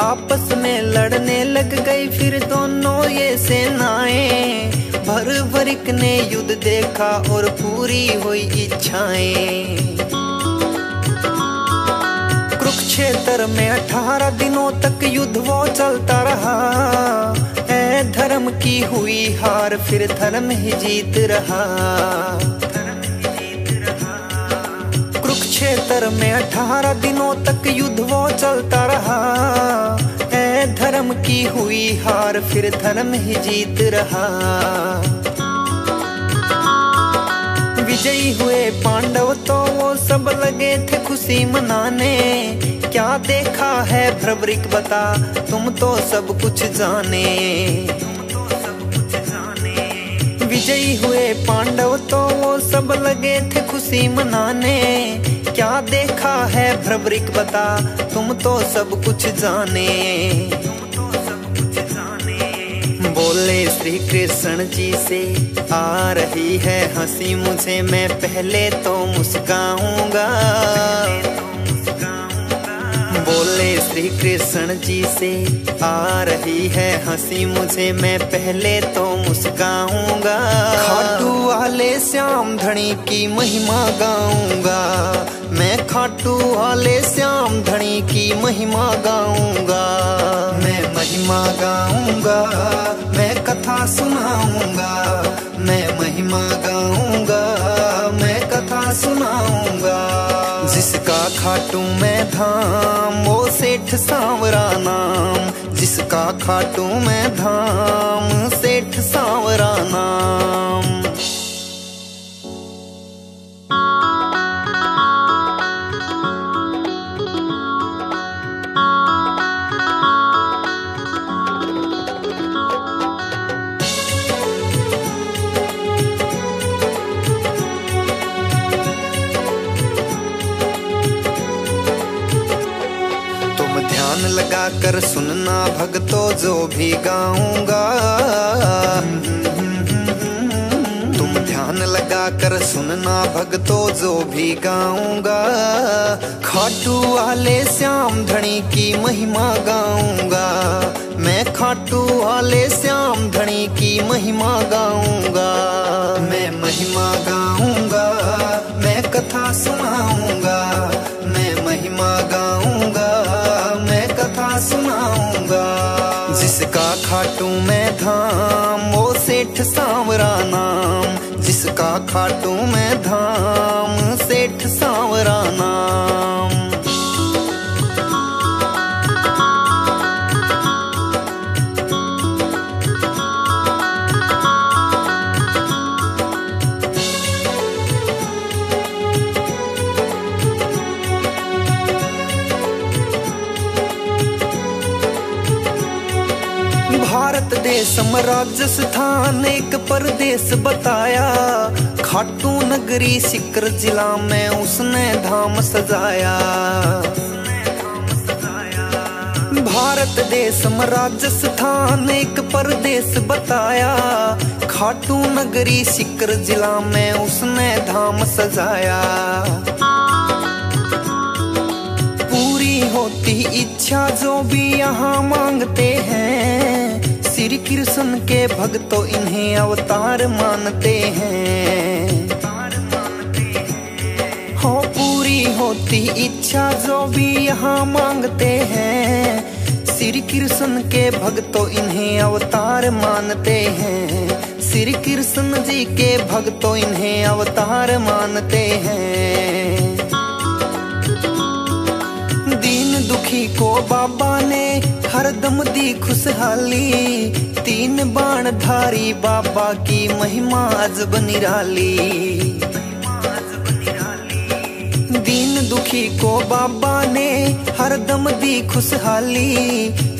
आपस में लड़ने लग गई फिर दोनों ये सेनाएं, भरभरिक ने युद्ध देखा और पूरी हुई इच्छाएं। कुरुक्षेत्र में 18 दिनों तक युद्ध वो चलता रहा, ऐ धर्म की हुई हार फिर धर्म ही जीत रहा। कुरुक्षेत्र में 18 दिनों तक युद्ध वो चलता रहा, ऐ धर्म की हुई हार फिर धर्म ही जीत रहा। विजयी हुए पांडव तो वो सब लगे थे खुशी मनाने, क्या देखा है भ्रवरिक बता तुम तो सब कुछ जाने। विजयी हुए पांडव तो वो सब लगे थे खुशी मनाने, क्या देखा है भ्रवरिक बता तुम तो सब कुछ जाने। बोले श्री कृष्ण जी से आ रही है हंसी मुझे, मैं पहले तो मुस्काऊंगा। बोले श्री कृष्ण जी से आ रही है हंसी मुझे, मैं पहले तो मुस्काऊंगा। खाटू वाले श्याम धनी की महिमा गाऊंगा, मैं खाटू वाले श्याम धनी की महिमा गाऊंगा। मैं महिमा गाऊंगा, मैं कथा सुनाऊंगा, मैं महिमा गाऊंगा, मैं कथा सुनाऊंगा। जिसका खाटू मैं धाम वो सेठ सांवरा नाम, जिसका खाटू मैं धाम सेठ सांवरा नाम। लगा कर सुनना भक्तों जो भी गाऊंगा, तुम ध्यान लगा कर सुनना भक्तों जो भी गाऊंगा। खाटू वाले श्याम धनी की महिमा गाऊंगा, मैं खाटू वाले श्याम धनी की महिमा गाऊंगा। मैं महिमा गाऊंगा, मैं कथा सुनाऊंगा, मैं महिमा गाऊंगा, मैं कथा सुनाऊंगा। जिसका खाटू मैं धाम वो सेठ सांवरा नाम, जिसका खाटू मैं धाम सेठ सांवरा नाम। भारत देश राजस्थान एक परदेश बताया, खाटू नगरी सिकर जिला में उसने धाम सजाया। भारत देश राजस्थान एक परदेश बताया, खाटू नगरी सिकर जिला में उसने धाम सजाया। पूरी होती इच्छा जो भी यहाँ मांगते हैं, श्री कृष्ण के भक्तों इन्हें अवतार मानते हैं। हो पूरी होती इच्छा जो भी यहाँ मांगते हैं, श्री कृष्ण के भक्तों इन्हें अवतार मानते हैं। श्री कृष्ण जी के भक्तों इन्हें अवतार मानते हैं। दीन दुखी को बाबा ने हरदम दी खुशहाली, 3 बाण धारी बाबा की महिमा अजब निराली। दीन दुखी को बाबा ने हरदम दी खुशहाली,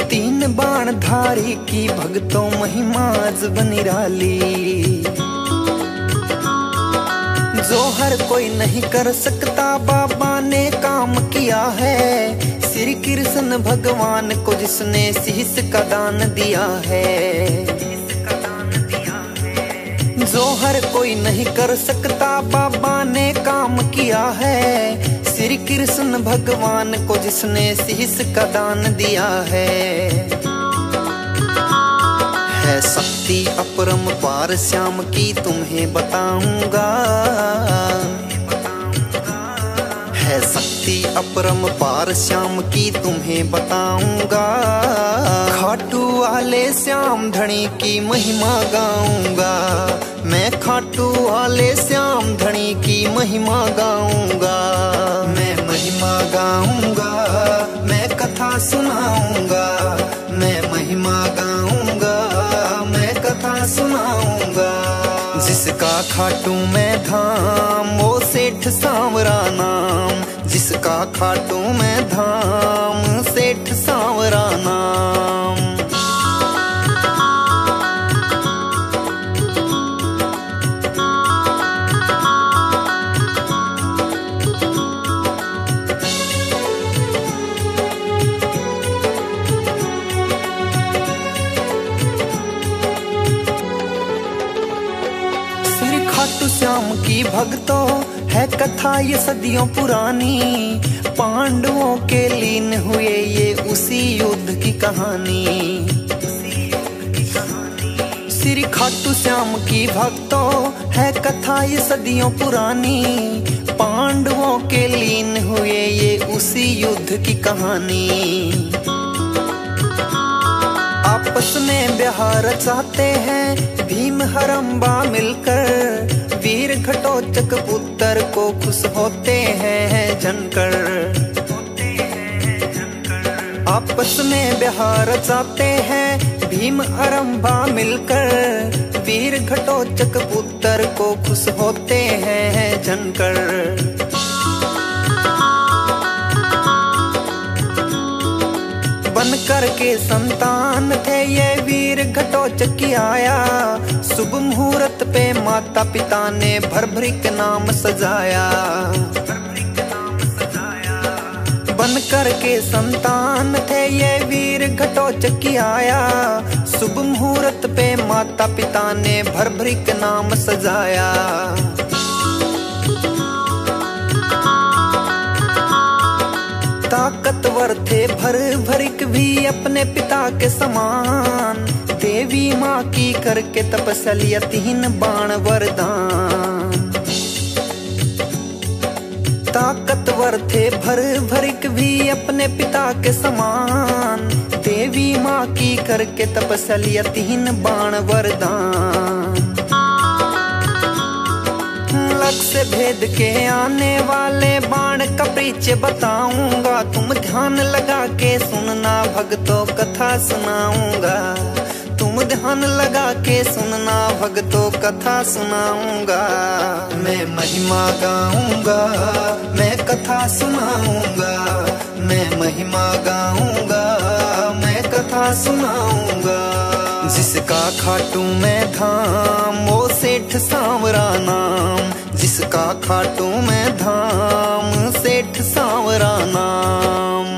3 बाण धारी की भक्तों महिमा अजब निराली। जो हर कोई नहीं कर सकता बाबा ने काम किया है, श्री कृष्ण भगवान को जिसने शीश का दान दिया है। जो हर कोई नहीं कर सकता बाबा ने काम किया है, श्री कृष्ण भगवान को जिसने शीश का दान दिया है। शक्ति अपरंपार श्याम की तुम्हें बताऊंगा, है शक्ति अपरंपार श्याम की तुम्हें बताऊंगा। खाटू वाले श्याम धनी की महिमा गाऊंगा, मैं खाटू वाले श्याम धनी की महिमा गाऊंगा। मैं महिमा गाऊंगा, मैं कथा सुनाऊंगा, मैं महिमा गाऊंगा, मैं कथा सुनाऊंगा। जिसका खाटू में धाम वो सेठ सांवरा नाम, जिसका खाटू में धाम सेठ सांवरा नाम। खाटू श्याम की भक्तों है कथा ये सदियों पुरानी, पांडवों के लीन हुए ये उसी युद्ध की कहानी। श्री खाटू श्याम की भक्तों है कथा ये सदियों पुरानी, पांडवों के लीन हुए ये उसी युद्ध की कहानी। आपस में ब्याह रचाते हैं भीम हरम्बा मिलकर, वीर घटोत्कच पुत्र को खुश होते हैं जनकर। आपस में ब्याह रचाते हैं भीम हरम्बा मिलकर, वीर घटोत्कच पुत्र को खुश होते हैं जनकर। बन करके संतान थे ये वीर घटोत्कच आया, शुभ मुहूर्त पे माता पिता ने भरभरी के नाम सजाया। बन करके संतान थे ये वीर घटोत्कच आया, शुभ मुहूर्त पे माता पिता ने भरभरी के नाम सजाया। ताकतवर थे भरभरिक भी अपने पिता के समान, देवी माँ की करके तपस्या 3 बाण वरदान। ताकतवर थे भरभरिक भी अपने पिता के समान, देवी माँ की करके तपस्या 3 बाण वरदान। लक्ष्य भेद के आने वाले बाण का परिचय बताऊंगा, तुम ध्यान लगा के सुनना भक्तों कथा सुनाऊंगा। तुम ध्यान लगा के सुनना भक्तों कथा सुनाऊंगा। मैं महिमा गाऊंगा, मैं कथा सुनाऊंगा, मैं महिमा गाऊंगा, मैं कथा सुनाऊंगा। जिसका खाटू में धाम वो सेठ सांवरा नाम, जिसका खाटू में धाम सेठ सांवरा नाम।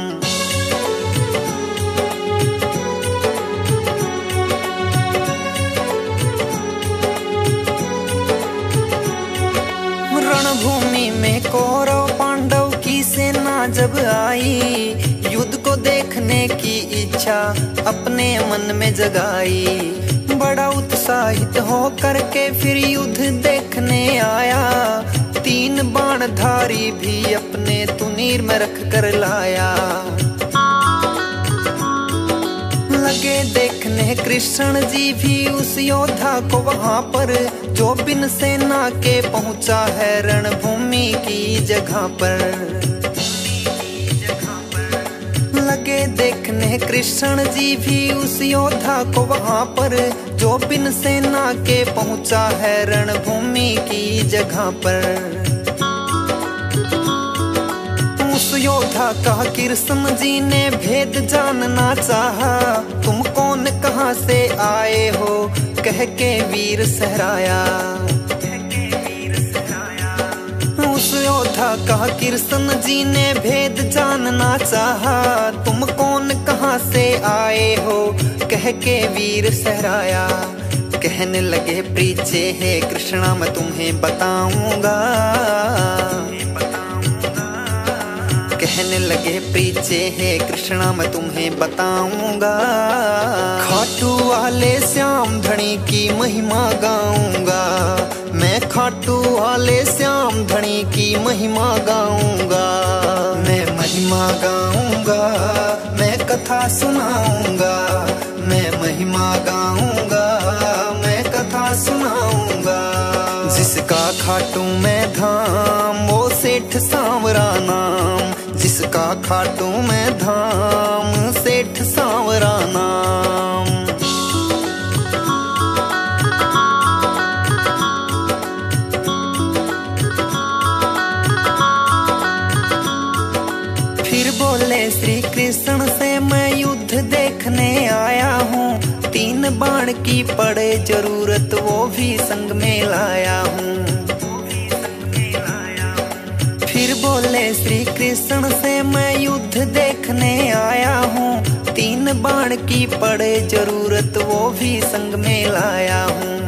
रणभूमि में कौरव पांडव की सेना जब आई, युद्ध को देखने की इच्छा अपने मन में जगाई। बड़ा उत्साहित हो करके फिर युद्ध देखने आया, 3 बाणधारी भी अपने तुनीर में रख कर लाया। लगे देखने कृष्ण जी भी उस योद्धा को वहां पर, जो बिन सेना के पहुंचा है रणभूमि की जगह पर। लगे देखने कृष्ण जी भी उस योद्धा को वहां पर, जो बिन सेना के पहुंचा है रणभूमि की जगह पर। योद्धा कहा कृष्ण जी ने भेद जानना चाहा, तुम कौन कहाँ से आए हो कह के वीर सहराया। उस योद्धा कहा कृष्ण जी ने भेद जानना चाहा, तुम कौन कहाँ से आए हो कह के वीर सहराया। कहने लगे पीछे है कृष्णा मैं तुम्हें बताऊंगा, कहने लगे पीछे है कृष्णा मैं तुम्हें बताऊंगा। खाटू वाले श्याम धनी की महिमा गाऊंगा, मैं खाटू वाले श्याम धनी की महिमा गाऊंगा। मैं महिमा गाऊंगा, मैं कथा सुनाऊंगा, मैं महिमा गाऊंगा, मैं कथा सुनाऊंगा। जिसका खाटू में धाम वो सेठ सांवरा नाम, जिसका खाटू में धाम सेठ सांवरा नाम। फिर बोले श्री कृष्ण से मैं युद्ध देखने आया हूँ, 3 बाण की पड़े जरूरत वो भी संग में लाया हूँ। फिर बोले श्री कृष्ण से मैं युद्ध देखने आया हूँ, 3 बाण की पड़े जरूरत वो भी संग में लाया हूँ।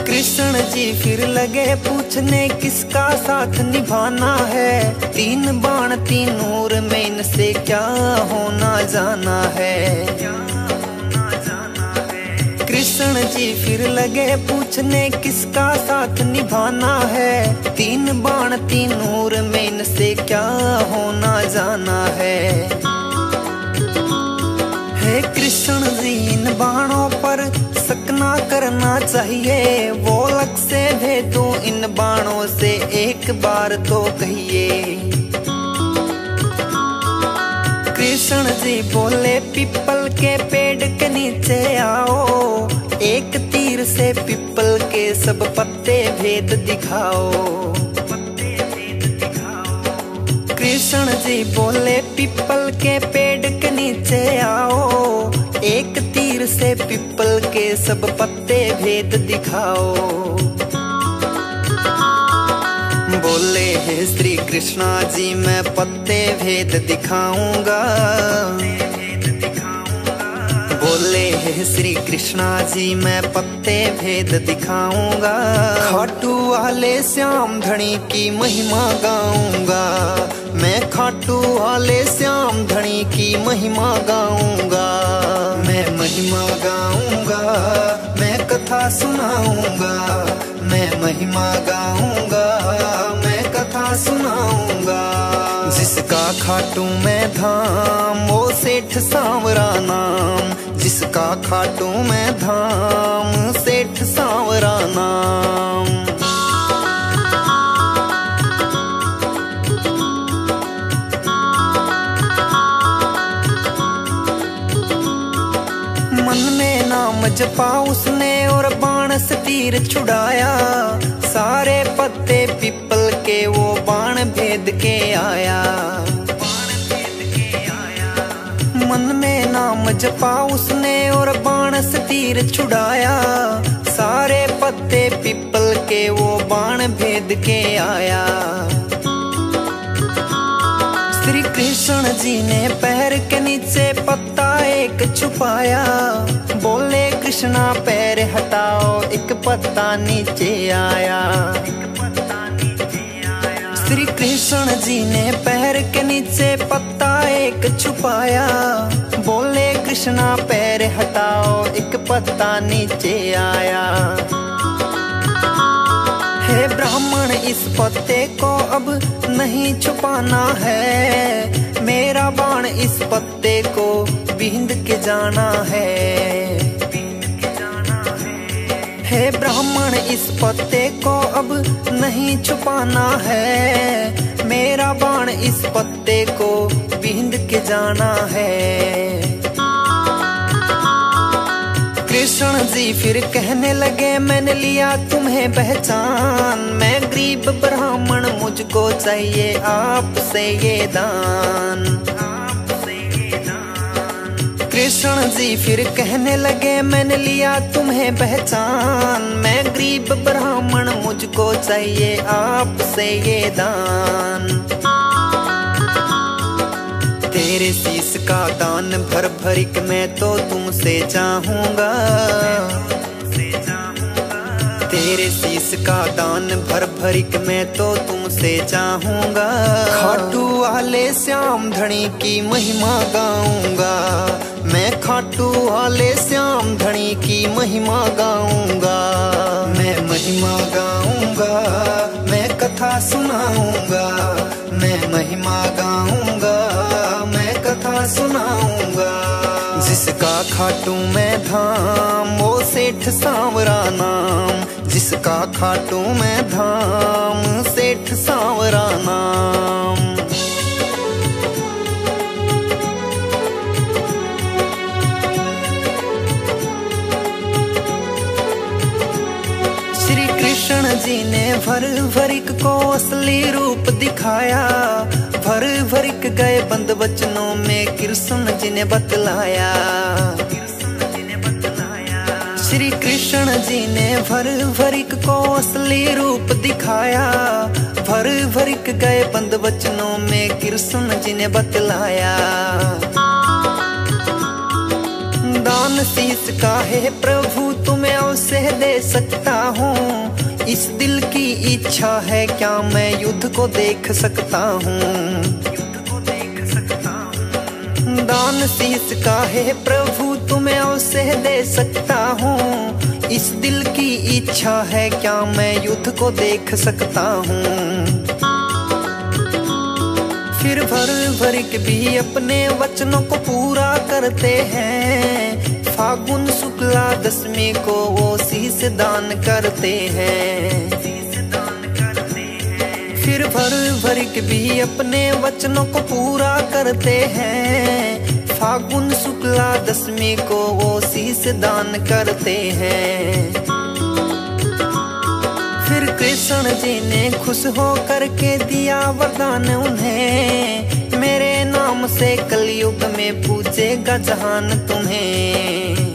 कृष्ण जी फिर लगे पूछने किसका साथ निभाना है, 3 बाण 3 नूर में इनसे क्या होना जाना है। कृष्ण जी फिर लगे पूछने किसका साथ निभाना है, 3 बाण 3 नूर में इनसे क्या होना जाना है। हे कृष्ण जी इन बाणों पर शक ना करना चाहिए, वो लग से भेदो इन बाणों से एक बार तो कहिए। कृष्ण जी बोले पिपल के पेड़ के नीचे आओ, एक तीर से पिपल के सब पत्ते भेद दिखाओ। कृष्ण जी बोले पिपल के पेड़ के नीचे आओ, एक तीर से पिपल के सब पत्ते भेद दिखाओ। बोले हे श्री कृष्णा जी मैं पत्ते भेद दिखाऊंगा, बोले हे श्री कृष्णा जी मैं पत्ते भेद दिखाऊंगा। खाटू वाले श्याम धनी की महिमा गाऊंगा, मैं खाटू वाले श्याम धनी की महिमा गाऊंगा। मैं महिमा गाऊंगा, मैं कथा सुनाऊंगा, मैं महिमा गाऊंगा, मैं कथा सुनाऊंगा। जिसका खाटू में धाम वो सेठ सांवरा नाम, जिसका खाटू में धाम सेठ सांवरा नाम। मन में नाम जपा उसने और बाण से तीर छुड़ाया, सारे पत्ते पिपल के वो बाण भेद के आया। मन में नाम जपा उसने और बाण से तीर छुड़ाया, सारे पत्ते पिपल के वो बाण भेद के आया। श्री कृष्ण जी ने पैर के नीचे पत्ता एक छुपाया, बोले कृष्णा पैर हटाओ एक पत्ता नीचे आया। श्री कृष्ण जी ने पैर के नीचे पत्ता एक छुपाया, बोले कृष्णा पैर हटाओ एक पत्ता नीचे आया। हे ब्राह्मण इस पत्ते को अब नहीं छुपाना है, मेरा बाण इस पत्ते को बींद के जाना है। हे ब्राह्मण इस पत्ते को अब नहीं छुपाना है, मेरा बाण इस पत्ते को बींद के जाना है। कृष्ण जी फिर कहने लगे मैंने लिया तुम्हें पहचान, मैं गरीब ब्राह्मण मुझको चाहिए आपसे ये दान। कृष्ण जी फिर कहने लगे मैंने लिया तुम्हें पहचान, मैं गरीब ब्राह्मण मुझको चाहिए आपसे ये दान। तेरे शीश का दान भर भरिक मैं तो तुमसे चाहूंगा, तेरे शीश का दान भर भरिक मैं तो तुमसे चाहूंगा। खाटू वाले श्याम धनी की महिमा गाऊंगा, मैं खाटू वाले श्याम धनी की महिमा गाऊंगा। मैं महिमा गाऊंगा, मैं कथा सुनाऊंगा, मैं महिमा गाऊंगा, मैं कथा सुनाऊंगा। जिसका खाटू मैं धाम वो सेठ सांवरा नाम, जिसका खाटू मैं धाम सेठ सांवरा नाम। श्री कृष्ण जी ने भर भरिक को असली रूप दिखाया, भर भरिक गए बंद वचनों में कृष्ण जी ने बतलाया। श्री कृष्ण जी ने भर भरिक को असली रूप दिखाया, भर भरिक गए बंद वचनों में कृष्ण जी ने बतलाया। दान शीश का है प्रभु तुम्हें अवश्य दे सकता हूँ, इस दिल की इच्छा है क्या मैं युद्ध को देख सकता हूँ। दान शीश का है प्रभु तुम्हें अवश्य दे सकता हूँ, इस दिल की इच्छा है क्या मैं युद्ध को देख सकता हूँ। फिर भर भरिक भी अपने वचनों को पूरा करते हैं, फागुन शुक्ला दशमी को वो शीश दान करते हैं। फिर भर भरिक भी अपने वचनों को पूरा करते हैं, फागुन शुक्ला दशमी को वो शीश दान करते हैं। फिर कृष्ण जी ने खुश हो करके दिया वरदान उन्हें, मेरे नाम से कलयुग में पूजेगा जहान तुम्हें।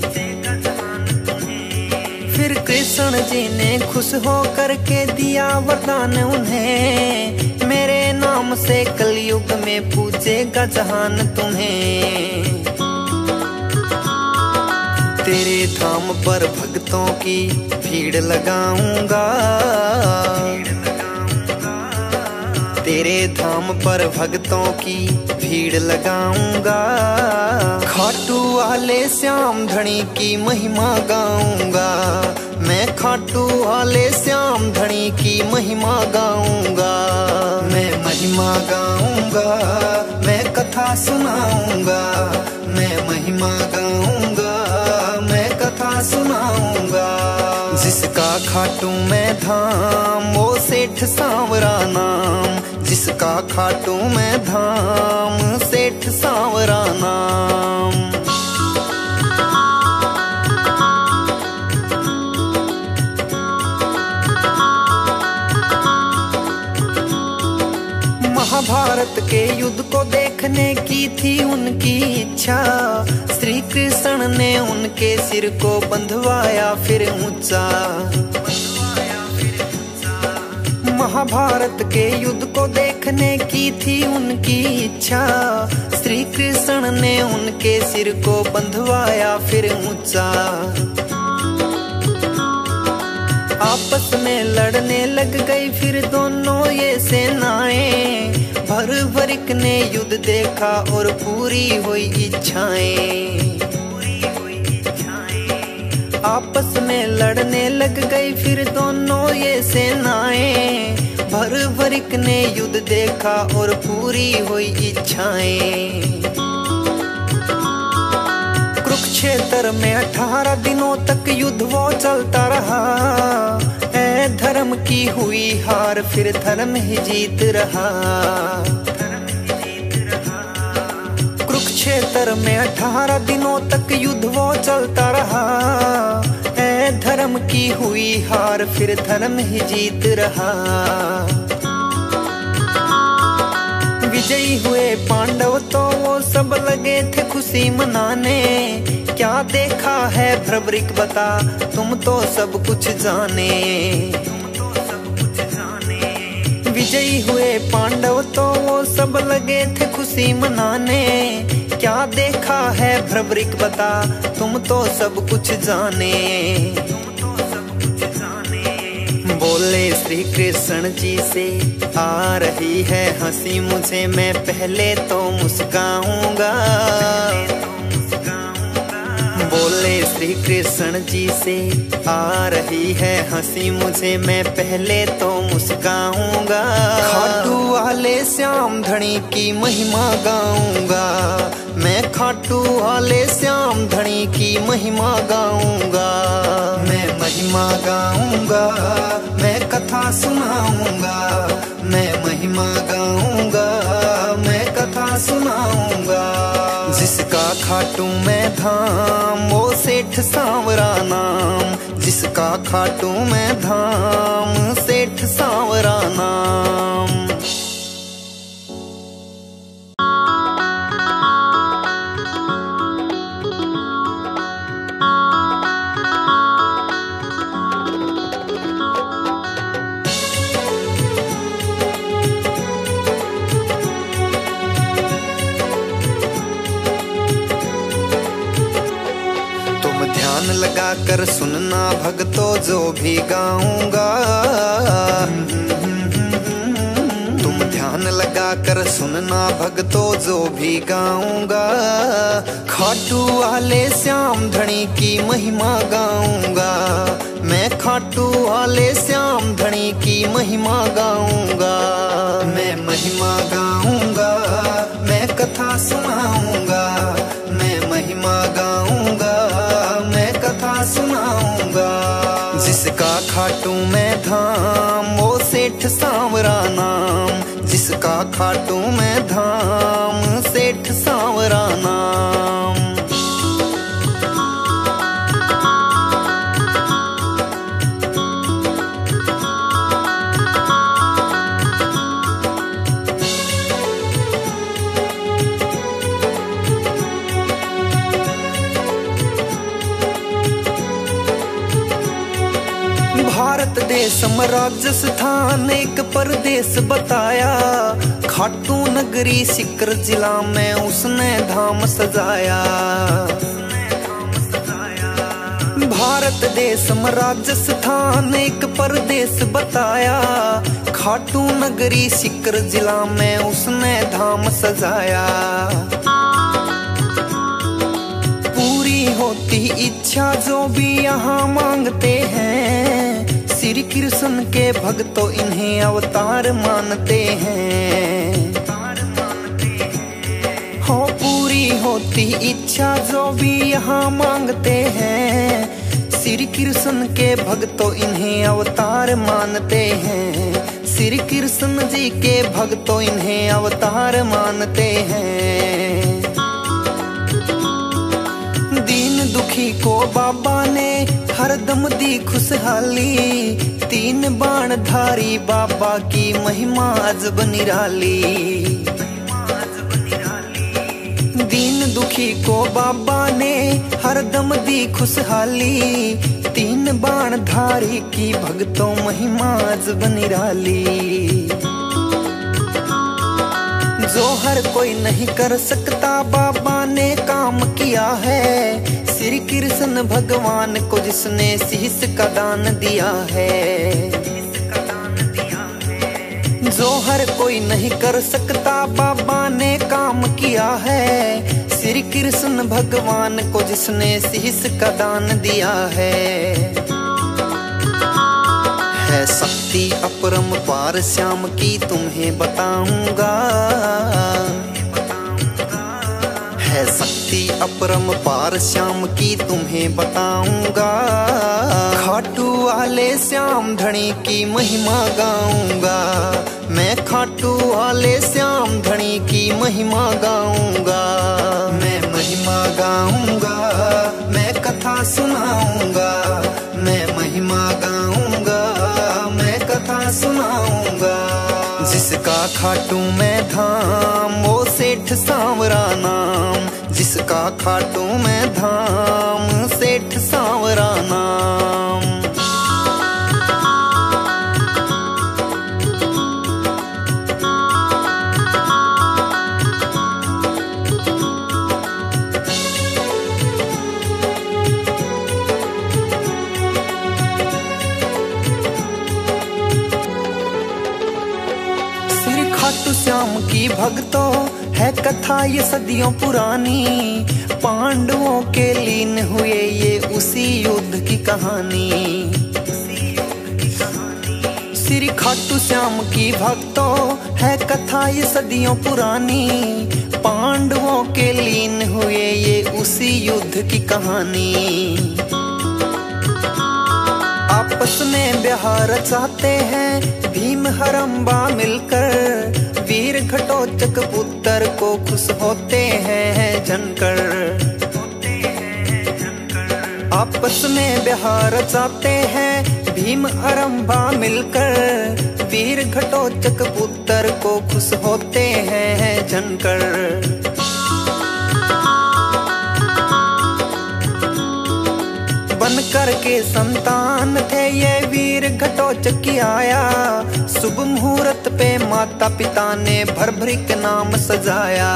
फिर कृष्ण जी ने खुश हो करके दिया वरदान उन्हें, मेरे नाम से कलयुग में पूजेगा जहान तुम्हें। तेरे धाम पर भक्तों की भीड़ लगाऊंगा, तेरे धाम पर भक्तों की भीड़ लगाऊंगा। खाटू वाले श्याम धनी की महिमा गाऊंगा, मैं खाटू वाले श्याम धनी की महिमा गाऊंगा। मैं महिमा गाऊंगा, मैं कथा सुनाऊंगा, मैं महिमा गाऊंगा, मैं कथा सुनाऊंगा। जिसका खाटू मैं धाम वो सेठ सांवरा नाम, जिसका खाटू मैं धाम सेठ सांवरा नाम। महाभारत के युद्ध को देखने की थी उनकी इच्छा, श्री कृष्ण ने उनके सिर को बंधवाया फिर ऊंचा। महाभारत के युद्ध को देखने की थी उनकी इच्छा, श्री कृष्ण ने उनके सिर को बंधवाया फिर ऊंचा। आपस में लड़ने लग गई फिर दोनों ये सेनाएं, भर भरिक ने युद्ध देखा और पूरी हुई इच्छाएं। आपस में लड़ने लग गई फिर दोनों ये सेनाएं, भर भरिक ने युद्ध देखा और पूरी हुई इच्छाएं। कुरुक्षेत्र में 18 दिनों तक युद्ध वो चलता रहा, ऐ धर्म की हुई हार फिर धर्म ही जीत रहा। कुरुक्षेत्र में 18 दिनों तक युद्ध वो चलता रहा। ऐ धर्म की हुई हार, फिर धर्म ही जीत रहा। विजयी हुए पांडव तो वो सब लगे थे खुशी मनाने। क्या देखा है भ्रवरिक बता, तुम तो सब कुछ जाने। विजयी हुए पांडव तो वो सब लगे थे खुशी मनाने। क्या देखा है भ्रवरिक बता, तुम तो सब कुछ जाने। बोले श्री कृष्ण जी से, आ रही है हंसी मुझे, मैं पहले तो मुस्काऊंगा। बोले श्री कृष्ण जी से, आ रही है हंसी मुझे, मैं पहले तो मुस्काऊंगा। खाटू वाले श्याम धनी की महिमा गाऊंगा, मैं खाटू वाले श्याम धनी की महिमा गाऊंगा। मैं महिमा गाऊंगा, मैं कथा सुनाऊंगा। मैं महिमा गाऊंगा, मैं कथा सुनाऊंगा। जिसका खाटू मैं धाम, वो सेठ सांवरा नाम। जिसका खाटू मैं धाम, सेठ सांवरा नाम। लगा कर सुनना भक्तों जो भी गाऊंगा। तुम ध्यान लगा कर सुनना भक्तों जो भी गाऊंगा। खाटू वाले श्याम धनी की महिमा गाऊंगा, मैं खाटू वाले श्याम धनी की महिमा गाऊंगा। मैं महिमा गाऊंगा, मैं कथा सुनाऊंगा। मैं महिमा गाऊंगा, मैं कथा सुनाऊंगा। जिसका खाटू मैं धाम, वो सेठ सांवरा नाम। जिसका खाटू मैं धाम, सेठ सांवरा नाम। भारत देश राजस्थान एक परदेश बताया। खाटू नगरी सिकर जिला में उसने धाम सजाया। भारत देश राजस्थान एक परदेश बताया। खाटू नगरी सिकर जिला में उसने धाम सजाया। पूरी होती इच्छा जो भी यहाँ मांगते हैं, श्री कृष्ण के भक्तों इन्हें अवतार मानते हैं। हो पूरी होती इच्छा जो भी यहाँ मांगते हैं, श्री कृष्ण के भक्तों इन्हें अवतार मानते हैं। श्री कृष्ण जी के भक्तों इन्हें अवतार मानते हैं। दीन दुखी को बाबा ने हरदम दी खुशहाली। 3 बाण धारी बाबा की महिमा अजब निराली। दीन दुखी को बाबा ने हरदम दी खुशहाली। 3 बाण धारी की भक्तों महिमा अजब निराली। जो हर कोई नहीं कर सकता बाबा ने काम किया है। श्री कृष्ण भगवान को जिसने शीश का दान दिया है। जो हर कोई नहीं कर सकता बाबा ने काम किया है। श्री कृष्ण भगवान को जिसने शीश का दान दिया है शक्ति अपरंपार श्याम की तुम्हें बताऊंगा। है शक्ति अपरंपार श्याम की तुम्हें बताऊंगा। खाटू वाले श्याम धनी की महिमा गाऊंगा। मैं खाटू वाले श्याम धनी की महिमा गाऊंगा। मैं जिसका खाटू में धाम वो सेठ सांवरा नाम, जिसका खाटू में धाम सेठ सांवरा नाम। खाटू श्याम की भक्तों है कथा ये सदियों पुरानी, पांडवों के लीन हुए ये उसी युद्ध की कहानी। श्री खाटू श्याम की भक्तों है कथा ये सदियों पुरानी, पांडवों के लीन हुए ये उसी युद्ध की कहानी। आपस में ब्याह रचाते हैं भीम हरम्बा मिलकर, वीर घटोत्कच पुत्र को खुश होते हैं जनकर। आपस में ब्याह रचाते हैं भीम हरम्बा मिलकर, वीर घटोत्कच पुत्र को खुश होते हैं जनकर। बन करके संतान थे ये वीर घटोत्कच की आया, शुभ मुहूर्त पे माता पिता ने भर के नाम सजाया।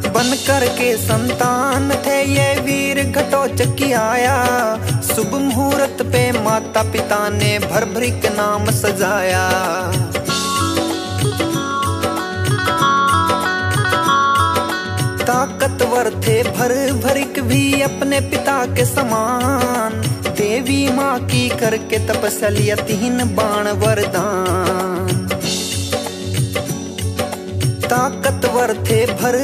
बन करके संतान थे ये वीर घटोत्कच की आया, शुभ मुहूर्त पे माता पिता ने भर के नाम सजाया। ताकतवर थे भर भी अपने पिता के समान, देवी माँ की करके तपस्या 3 बाण वरदान। ताकतवर थे भर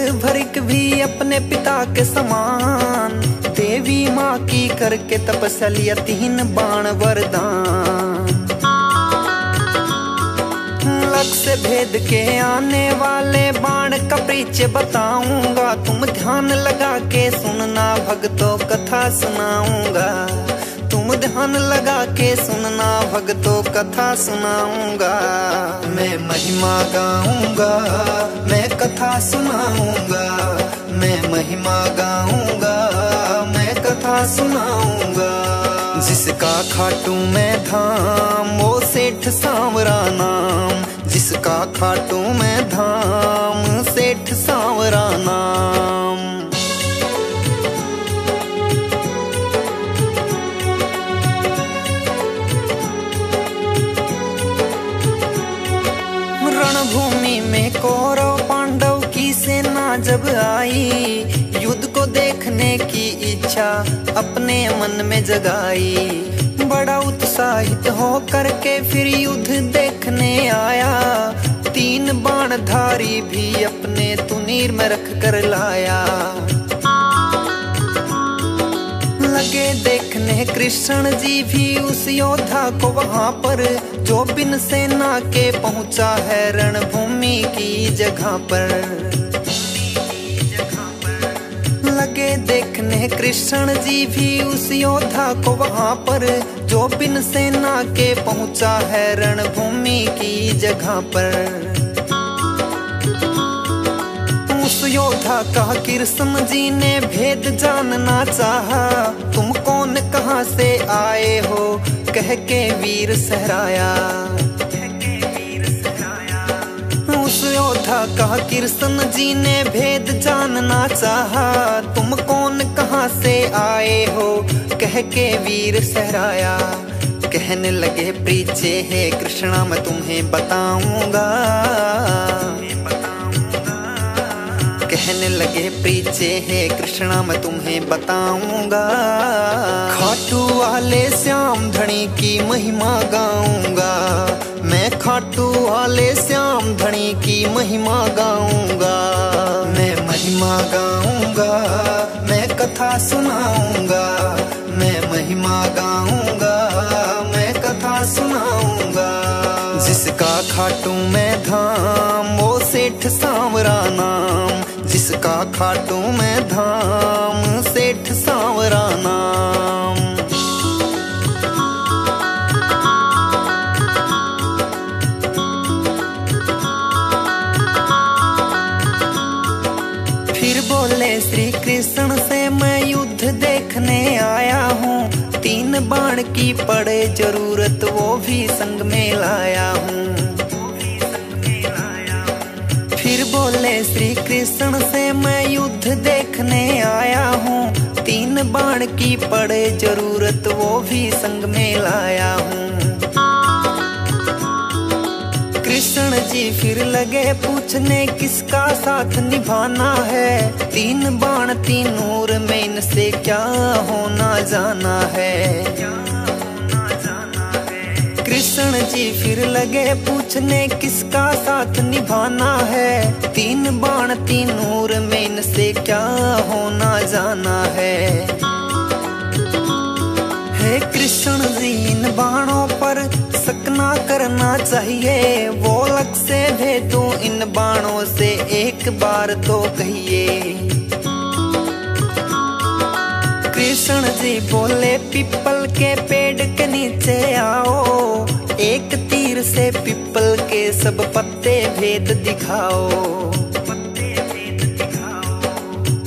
भी अपने पिता के समान, देवी माँ की करके तपस्या 3 बाण वरदान। लक्ष्य भेद के आने वाले बाण का परिचय बताऊंगा, तुम ध्यान लगा के सुनना भक्तों कथा सुनाऊंगा। तुम ध्यान लगा के सुनना भक्तों कथा सुनाऊंगा। मैं महिमा गाऊंगा, मैं कथा सुनाऊंगा। मैं महिमा गाऊंगा, मैं कथा सुनाऊंगा। जिसका खाटू में धाम वो सेठ सांवरा नाम, जिसका खाटू में धाम सेठ सांवरा नाम। रणभूमि में कौरव पांडव की सेना जब आई, युद्ध को देखने की इच्छा अपने मन में जगाई। बड़ा उत्साहित हो करके फिर युद्ध देखने आया, 3 बाणधारी भी अपने तुनीर में रख कर लाया। लगे देखने कृष्ण जी भी उस योद्धा को वहां पर, जो बिन सेना के पहुंचा है रणभूमि की जगह पर। लगे देखने कृष्ण जी भी उस योद्धा को वहां पर, जो बिन सेना के पहुंचा है रणभूमि की जगह पर। उस योद्धा का कृष्ण जी ने भेद जानना चाहा, तुम कौन कहां से आए हो कह के वीर सहराया। उस योद्धा का कृष्ण जी ने भेद जानना चाहा, तुम कौन कहां से आए हो कह के वीर सहराया। कहने लगे प्रीचे हे कृष्णा मैं तुम्हें बताऊंगा। कहने लगे प्रीचे हे कृष्णा मैं तुम्हें बताऊंगा। खाटू वाले श्याम धनी की महिमा गाऊंगा, मैं खाटू वाले श्याम धनी की महिमा गाऊंगा। मैं महिमा गाऊंगा, मैं कथा सुनाऊंगा। मैं महिमा गाऊंगा, मैं कथा सुनाऊंगा। जिसका खाटू में धाम वो सेठ सांवरा नाम, जिसका खाटू में धाम सेठ सांवरा नाम। श्री कृष्ण से मैं युद्ध देखने आया हूँ, 3 बाण की पड़े जरूरत वो भी संग में लाया हूँ। फिर बोले श्री कृष्ण से मैं युद्ध देखने आया हूँ, 3 बाण की पड़े जरूरत वो भी संग में लाया हूँ। कृष्ण जी फिर लगे पूछने किसका साथ निभाना है, 3 बाण 3 नूर में इनसे क्या होना जाना है। कृष्ण जी फिर लगे पूछने किसका साथ निभाना है, 3 बाण 3 नूर में इनसे क्या होना जाना है। हे कृष्ण जी इन बाणों पर शक ना करना चाहिए, वो लग से भेदो इन बाणों से एक बार तो कहिए। कृष्ण जी बोले पीपल के पेड़ के नीचे आओ, एक तीर से पीपल के सब पत्ते भेद दिखाओ।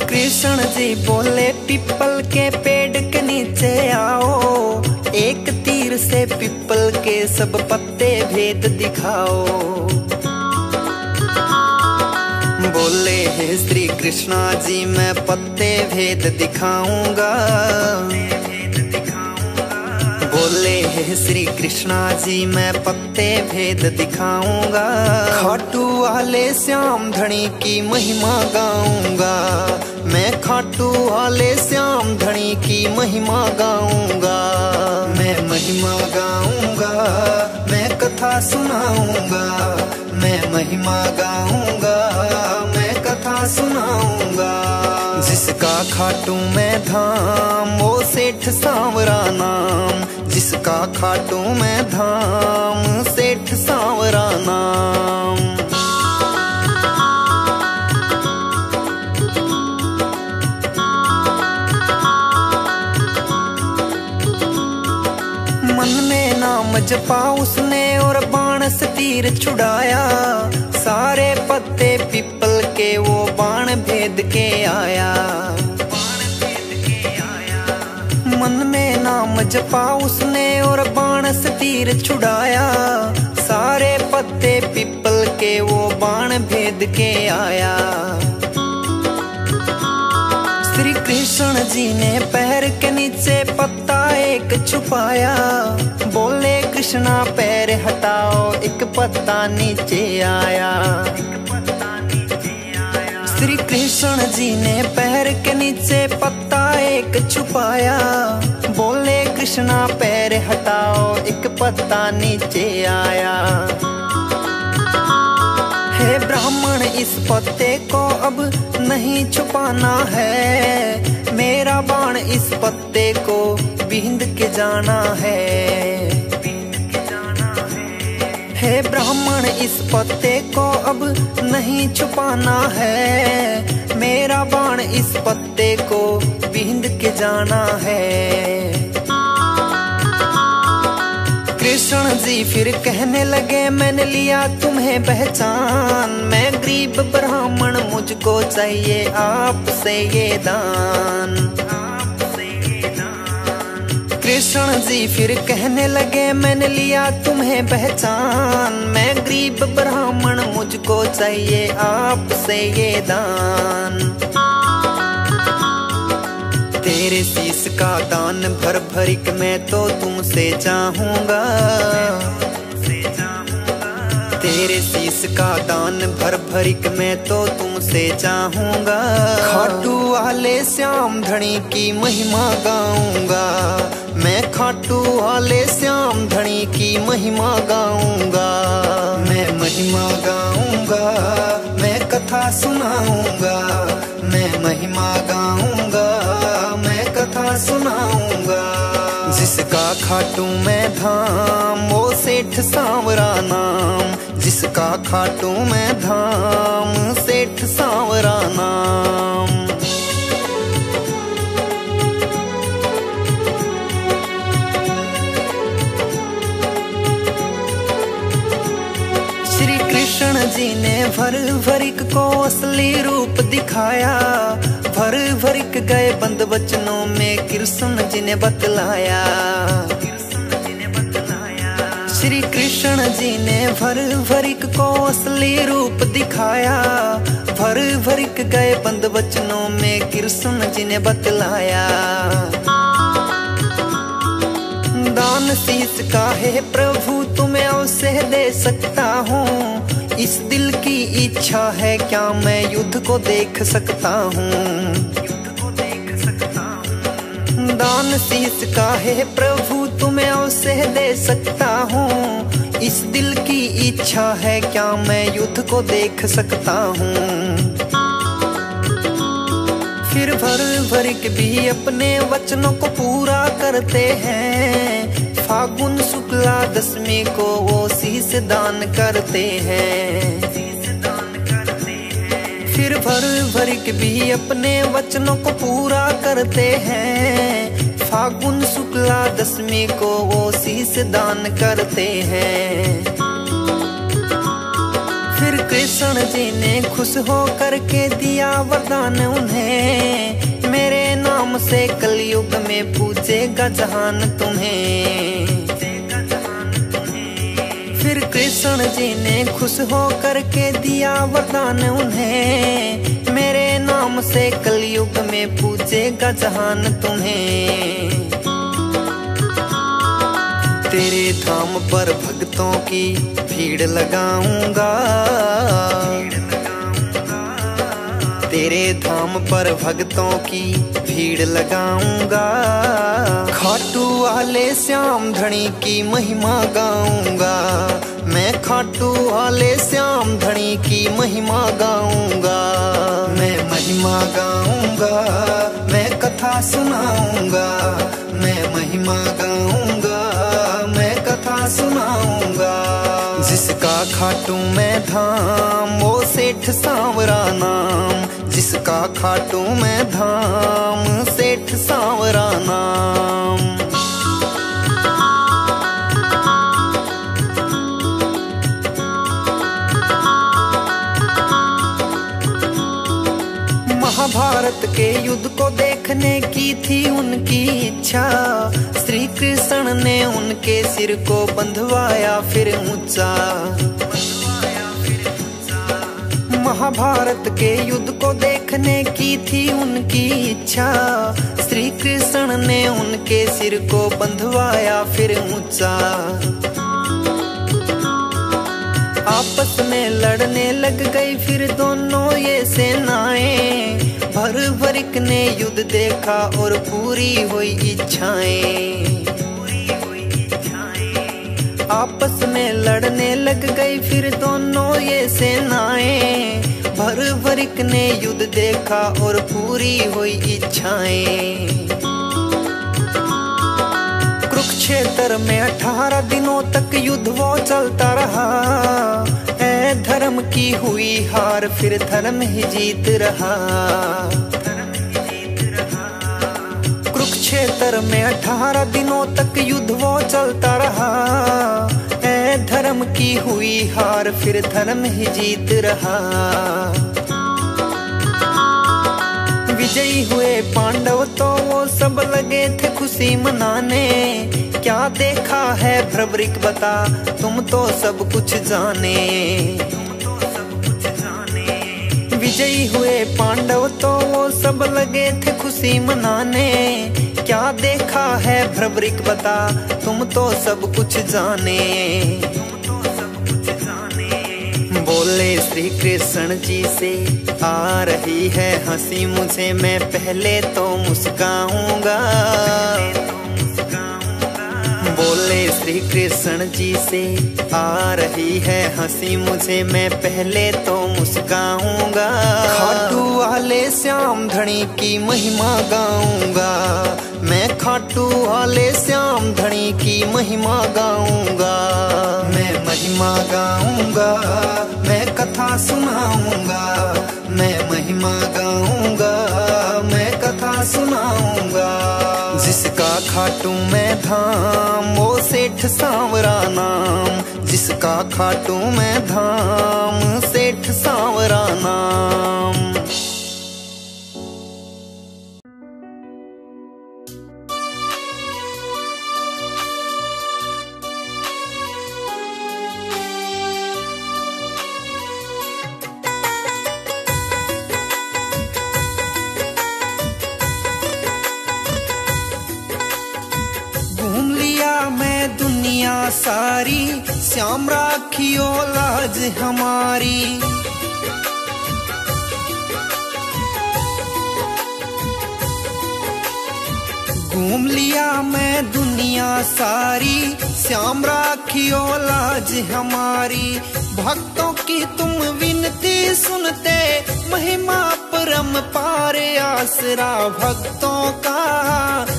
कृष्ण जी बोले पीपल के पेड़ के नीचे आओ, एक तीर से पीपल के सब पत्ते भेद दिखाओ। बोले हे श्री कृष्णा जी मैं पत्ते भेद दिखाऊंगा। बोले हे श्री कृष्णा जी मैं पत्ते भेद दिखाऊंगा। खाटू वाले श्याम धनी की महिमा गाऊंगा, मैं खाटू वाले श्याम धनी की महिमा गाऊंगा। मैं महिमा गाऊंगा, मैं कथा सुनाऊंगा, मैं महिमा गाऊंगा, मैं कथा सुनाऊंगा। जिसका खाटू मैं धाम वो सेठ सांवरा नाम, जिसका खाटू मैं धाम सेठ सांवरा नाम। मन में नाम जपा उसने और बाण से तीर छुड़ाया, सारे पत्ते पीपल के वो बाण भेद के आया। मन में नाम जपा उसने और बाण से तीर छुड़ाया, सारे पत्ते पीपल के वो बाण भेद के आया। श्री कृष्ण जी ने पैर के नीचे पत्ता एक छुपाया, बोले कृष्णा पैर हटाओ एक पत्ता नीचे आया। श्री कृष्ण जी ने पैर के नीचे पत्ता एक छुपाया, बोले कृष्णा पैर हटाओ एक पत्ता नीचे आया। हे ब्राह्मण इस पत्ते को अब नहीं छुपाना है, मेरा बाण इस पत्ते को बींद के जाना है। हे ब्राह्मण इस पत्ते को अब नहीं छुपाना है, मेरा बाण इस पत्ते को बींद के जाना है। कृष्ण जी फिर कहने लगे मैंने लिया तुम्हें पहचान, मैं गरीब ब्राह्मण मुझको चाहिए आपसे ये दान। कृष्ण जी फिर कहने लगे मैंने लिया तुम्हें पहचान, मैं गरीब ब्राह्मण मुझको चाहिए आपसे ये दान। तेरे शीश का दान भर भरिक मैं तो तुमसे चाहूंगा, तेरे शीश का दान भर भरिक मैं तो तुमसे चाहूंगा। खाटू वाले श्याम धनी की महिमा गाऊंगा, मैं खाटू वाले श्याम धनी की महिमा गाऊंगा। मैं महिमा गाऊंगा, मैं कथा सुनाऊंगा, मैं महिमा गाऊंगा, मैं कथा सुनाऊंगा। जिसका खाटू मैं धाम वो सेठ सांवरा नाम, जिसका खाटू मैं धाम सेठ सांवरा नाम। श्री कृष्ण जी ने भर भरिक को असली रूप दिखाया, भर भरिक गए बंद वचनों में कृष्ण जी ने बतलाया। श्री कृष्ण जी ने भर भरिक को असली रूप दिखाया, भर भरिक गए बंद वचनों में कृष्ण जी ने बतलाया। दान शीश का है प्रभु तुम्हें अवश्य दे सकता हूँ, इस दिल की इच्छा है क्या मैं युद्ध को देख सकता हूँ। दान शीश का है प्रभु तुम्हें अवश्य दे सकता हूँ, इस दिल की इच्छा है क्या मैं युद्ध को देख सकता हूँ। फिर भर भरिक भी अपने वचनों को पूरा करते हैं, फागुन शुक्ला दशमी को वो शीश दान करते हैं। फिर भर भरिक भी अपने वचनों को पूरा करते हैं, फागुन शुक्ला दशमी को वो शीश दान करते हैं। फिर कृष्ण जी ने खुश हो करके दिया वरदान उन्हें, मेरे नाम से कलयुग में पूजेगा जहान तुम्हें। फिर कृष्ण जी ने खुश हो करके दिया वरदान उन्हें, मेरे नाम से कलयुग में पूजेगा जहान तुम्हें। तेरे धाम पर भक्तों की भीड़ लगाऊंगा, तेरे धाम पर भक्तों की भीड़ लगाऊंगा, खाटू वाले श्याम धनी की महिमा गाऊंगा, मैं खाटू वाले श्याम धनी की महिमा गाऊंगा। मैं महिमा गाऊंगा, मैं कथा सुनाऊंगा, मैं महिमा गाऊंगा, मैं कथा सुनाऊंगा। जिसका खाटू मैं धाम वो सेठ सांवरा नाम, जिसका खाटू मैं धाम सेठ सांवरा नाम। महाभारत के युद्ध को देखने की थी उनकी इच्छा, श्री कृष्ण ने उनके सिर को बंधवाया फिर ऊंचा। महाभारत के युद्ध को देखने की थी उनकी इच्छा, श्री कृष्ण ने उनके सिर को बंधवाया फिर ऊंचा। आपस में लड़ने लग गई फिर दोनों ये सेनाएं, भर भरिक ने युद्ध देखा और पूरी हुई इच्छाएं। आपस में लड़ने लग गई फिर दोनों ये सेनाएं, भर भरिक ने युद्ध देखा और पूरी हुई इच्छाएं। कुरुक्षेत्र में 18 दिनों तक युद्ध वो चलता रहा, ऐ धर्म की हुई हार फिर धर्म ही जीत रहा। कुरुक्षेत्र में 18 दिनों तक युद्ध वो चलता रहा, ऐ धर्म की हुई हार फिर धर्म ही जीत रहा। विजयी हुए पांडव तो वो सब लगे थे खुशी मनाने, क्या देखा है भ्रवरिक बता तुम तो सब कुछ जाने। विजयी हुए पांडव तो वो सब लगे थे खुशी मनाने, क्या देखा है भ्रवरिक बता तुम तो सब कुछ जाने। बोले श्री कृष्ण जी से आ रही है हंसी मुझे, मैं पहले तो मुस्काऊंगा। बोले श्री कृष्ण जी से आ रही है हंसी मुझे, मैं पहले तो मुस्काऊंगा। खाटू वाले श्याम धनी की महिमा गाऊंगा, मैं खाटू वाले श्याम धनी की महिमा गाऊंगा। मैं महिमा गाऊंगा, मैं कथा सुनाऊंगा, मैं महिमा गाऊंगा, मैं कथा सुनाऊंगा। जिसका खाटू मैं धाम वो सेठ सांवरा नाम, जिसका खाटू मैं धाम श्याम राखियो लाज हमारी। घूम लिया मैं दुनिया सारी, श्याम राखियो लाज हमारी। भक्तों की तुम विनती सुनते, महिमा परम पार आसरा भक्तों का।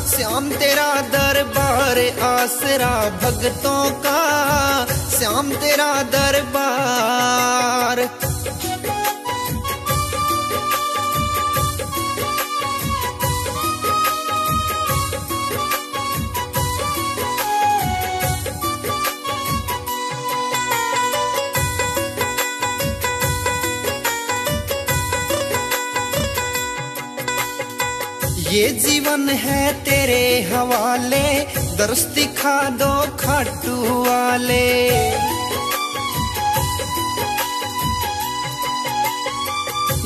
श्याम तेरा दरबार आसरा भक्तों का, श्याम तेरा दरबार। ये जीवन है तेरे हवाले, दर्श दिखा दो खाटू वाले।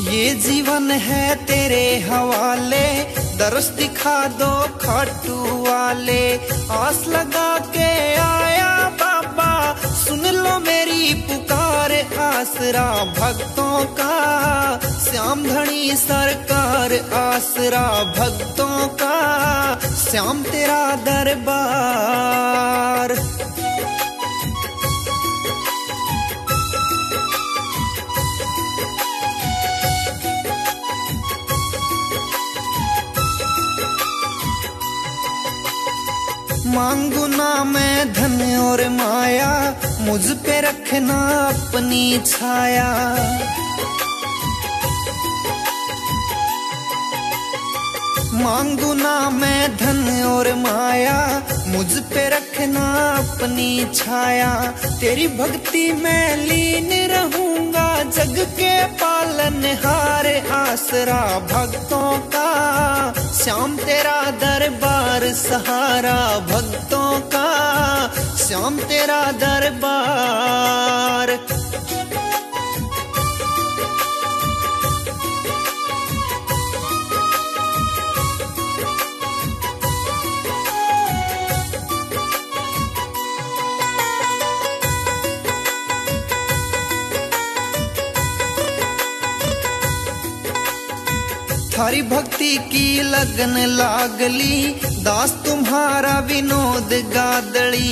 ये जीवन है तेरे हवाले, दर्श दिखा दो खाटू वाले। आस लगा के आया बाबा, सुन लो मेरी पुकार आसरा भक्तों का। श्याम धनी सरकार आसरा भक्तों का, श्याम तेरा दरबार। मांगू ना मैं धन और माया, मुझ पे रखना अपनी छाया। मांगू ना मैं धन और माया, मुझ पे रखना अपनी छाया। तेरी भक्ति में लीन रहूंगा, जग के पालनहार आसरा भक्तों का। श्याम तेरा दरबार सहारा भक्तों का, श्याम तेरा दरबार। थारी भक्ति की लगन लागली, दास तुम्हारा विनोद गादड़ी।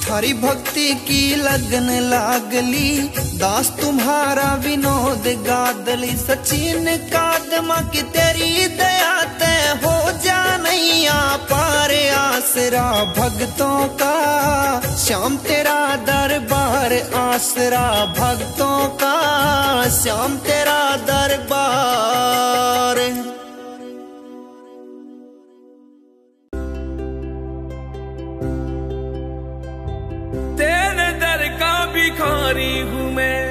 थारी भक्ति की लगन लागली, दास तुम्हारा विनोद गादली। सचिन कादमा की तेरी दया ते हो जा नैया पार आसरा भक्तों का। श्याम तेरा दरबार आसरा भक्तों का, श्याम तेरा दरबार। तेरे दर का भिखारी हूँ मैं,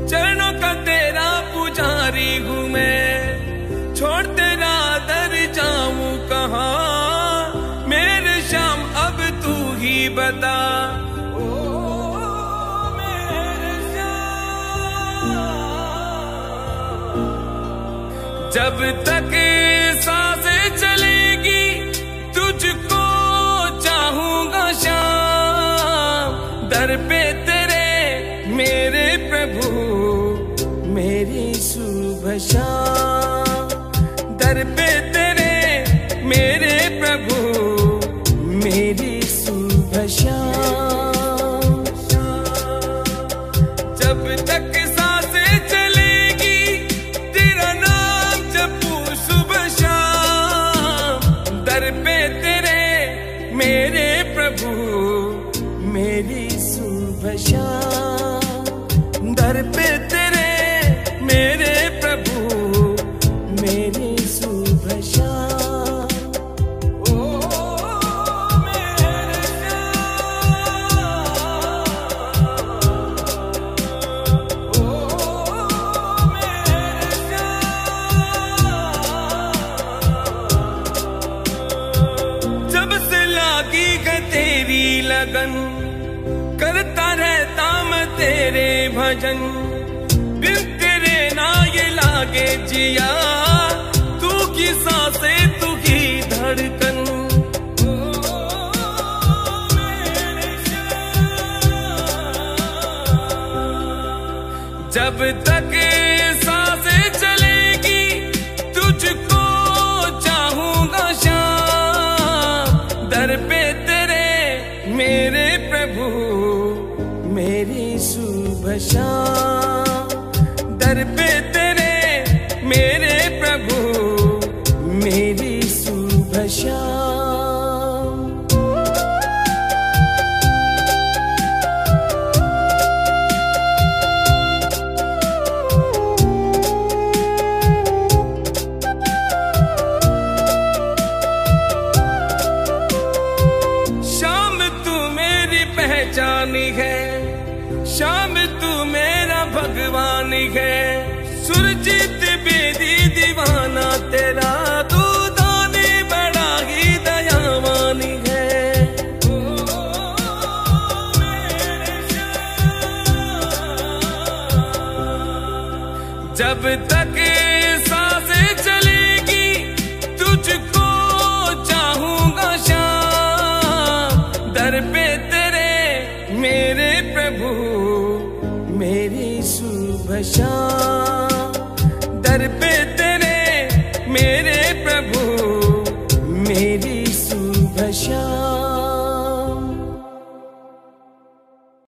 चरणों का तेरा पुजारी हूँ मैं। छोड़ तेरा दर जाऊं कहाँ, मेरे श्याम अब तू ही बता। जब तक सांसें चलेगी, तुझको चाहूंगा श्याम। दर पे तेरे मेरे प्रभु, मेरी शुभ शाम। दर पे तेरे मेरे प्रभु, मेरी शुभ शाम। जब तक सांसें चलेगी, तेरा नाम जपूं सुबह शाम। दर पे तेरे मेरे प्रभु, मेरी शुभ शाम। दर पे तेरे मेरे प्रभु, मेरी शुभ शाम। ओ मेरे श्याम, ओ मेरे श्याम। जब से लागी है तेरी लगन, करता रहता मैं तेरे भजन। बिन तेरे ना ये लागे जिया, तू की सांसें तू की धड़कन। जब तक सांसें चलेगी तुझको चाहूंगा शाम। दर पे तेरे मेरे प्रभु मेरी सुबह शाम। दर पे तेरे मेरे प्रभु मेरी सुबह शाम। शाम तू मेरी पहचानी है, शाम तू मेरा भगवान है। सुरजीत बेदी दीवाना तेरा, तू दानी बड़ा ही दयावानी है। जब तक सांसें चलेगी तुझको चाहूंगा शाम। दर पे तेरे मेरे प्रभु मेरी सुबह शाम। दर पे तेरे मेरे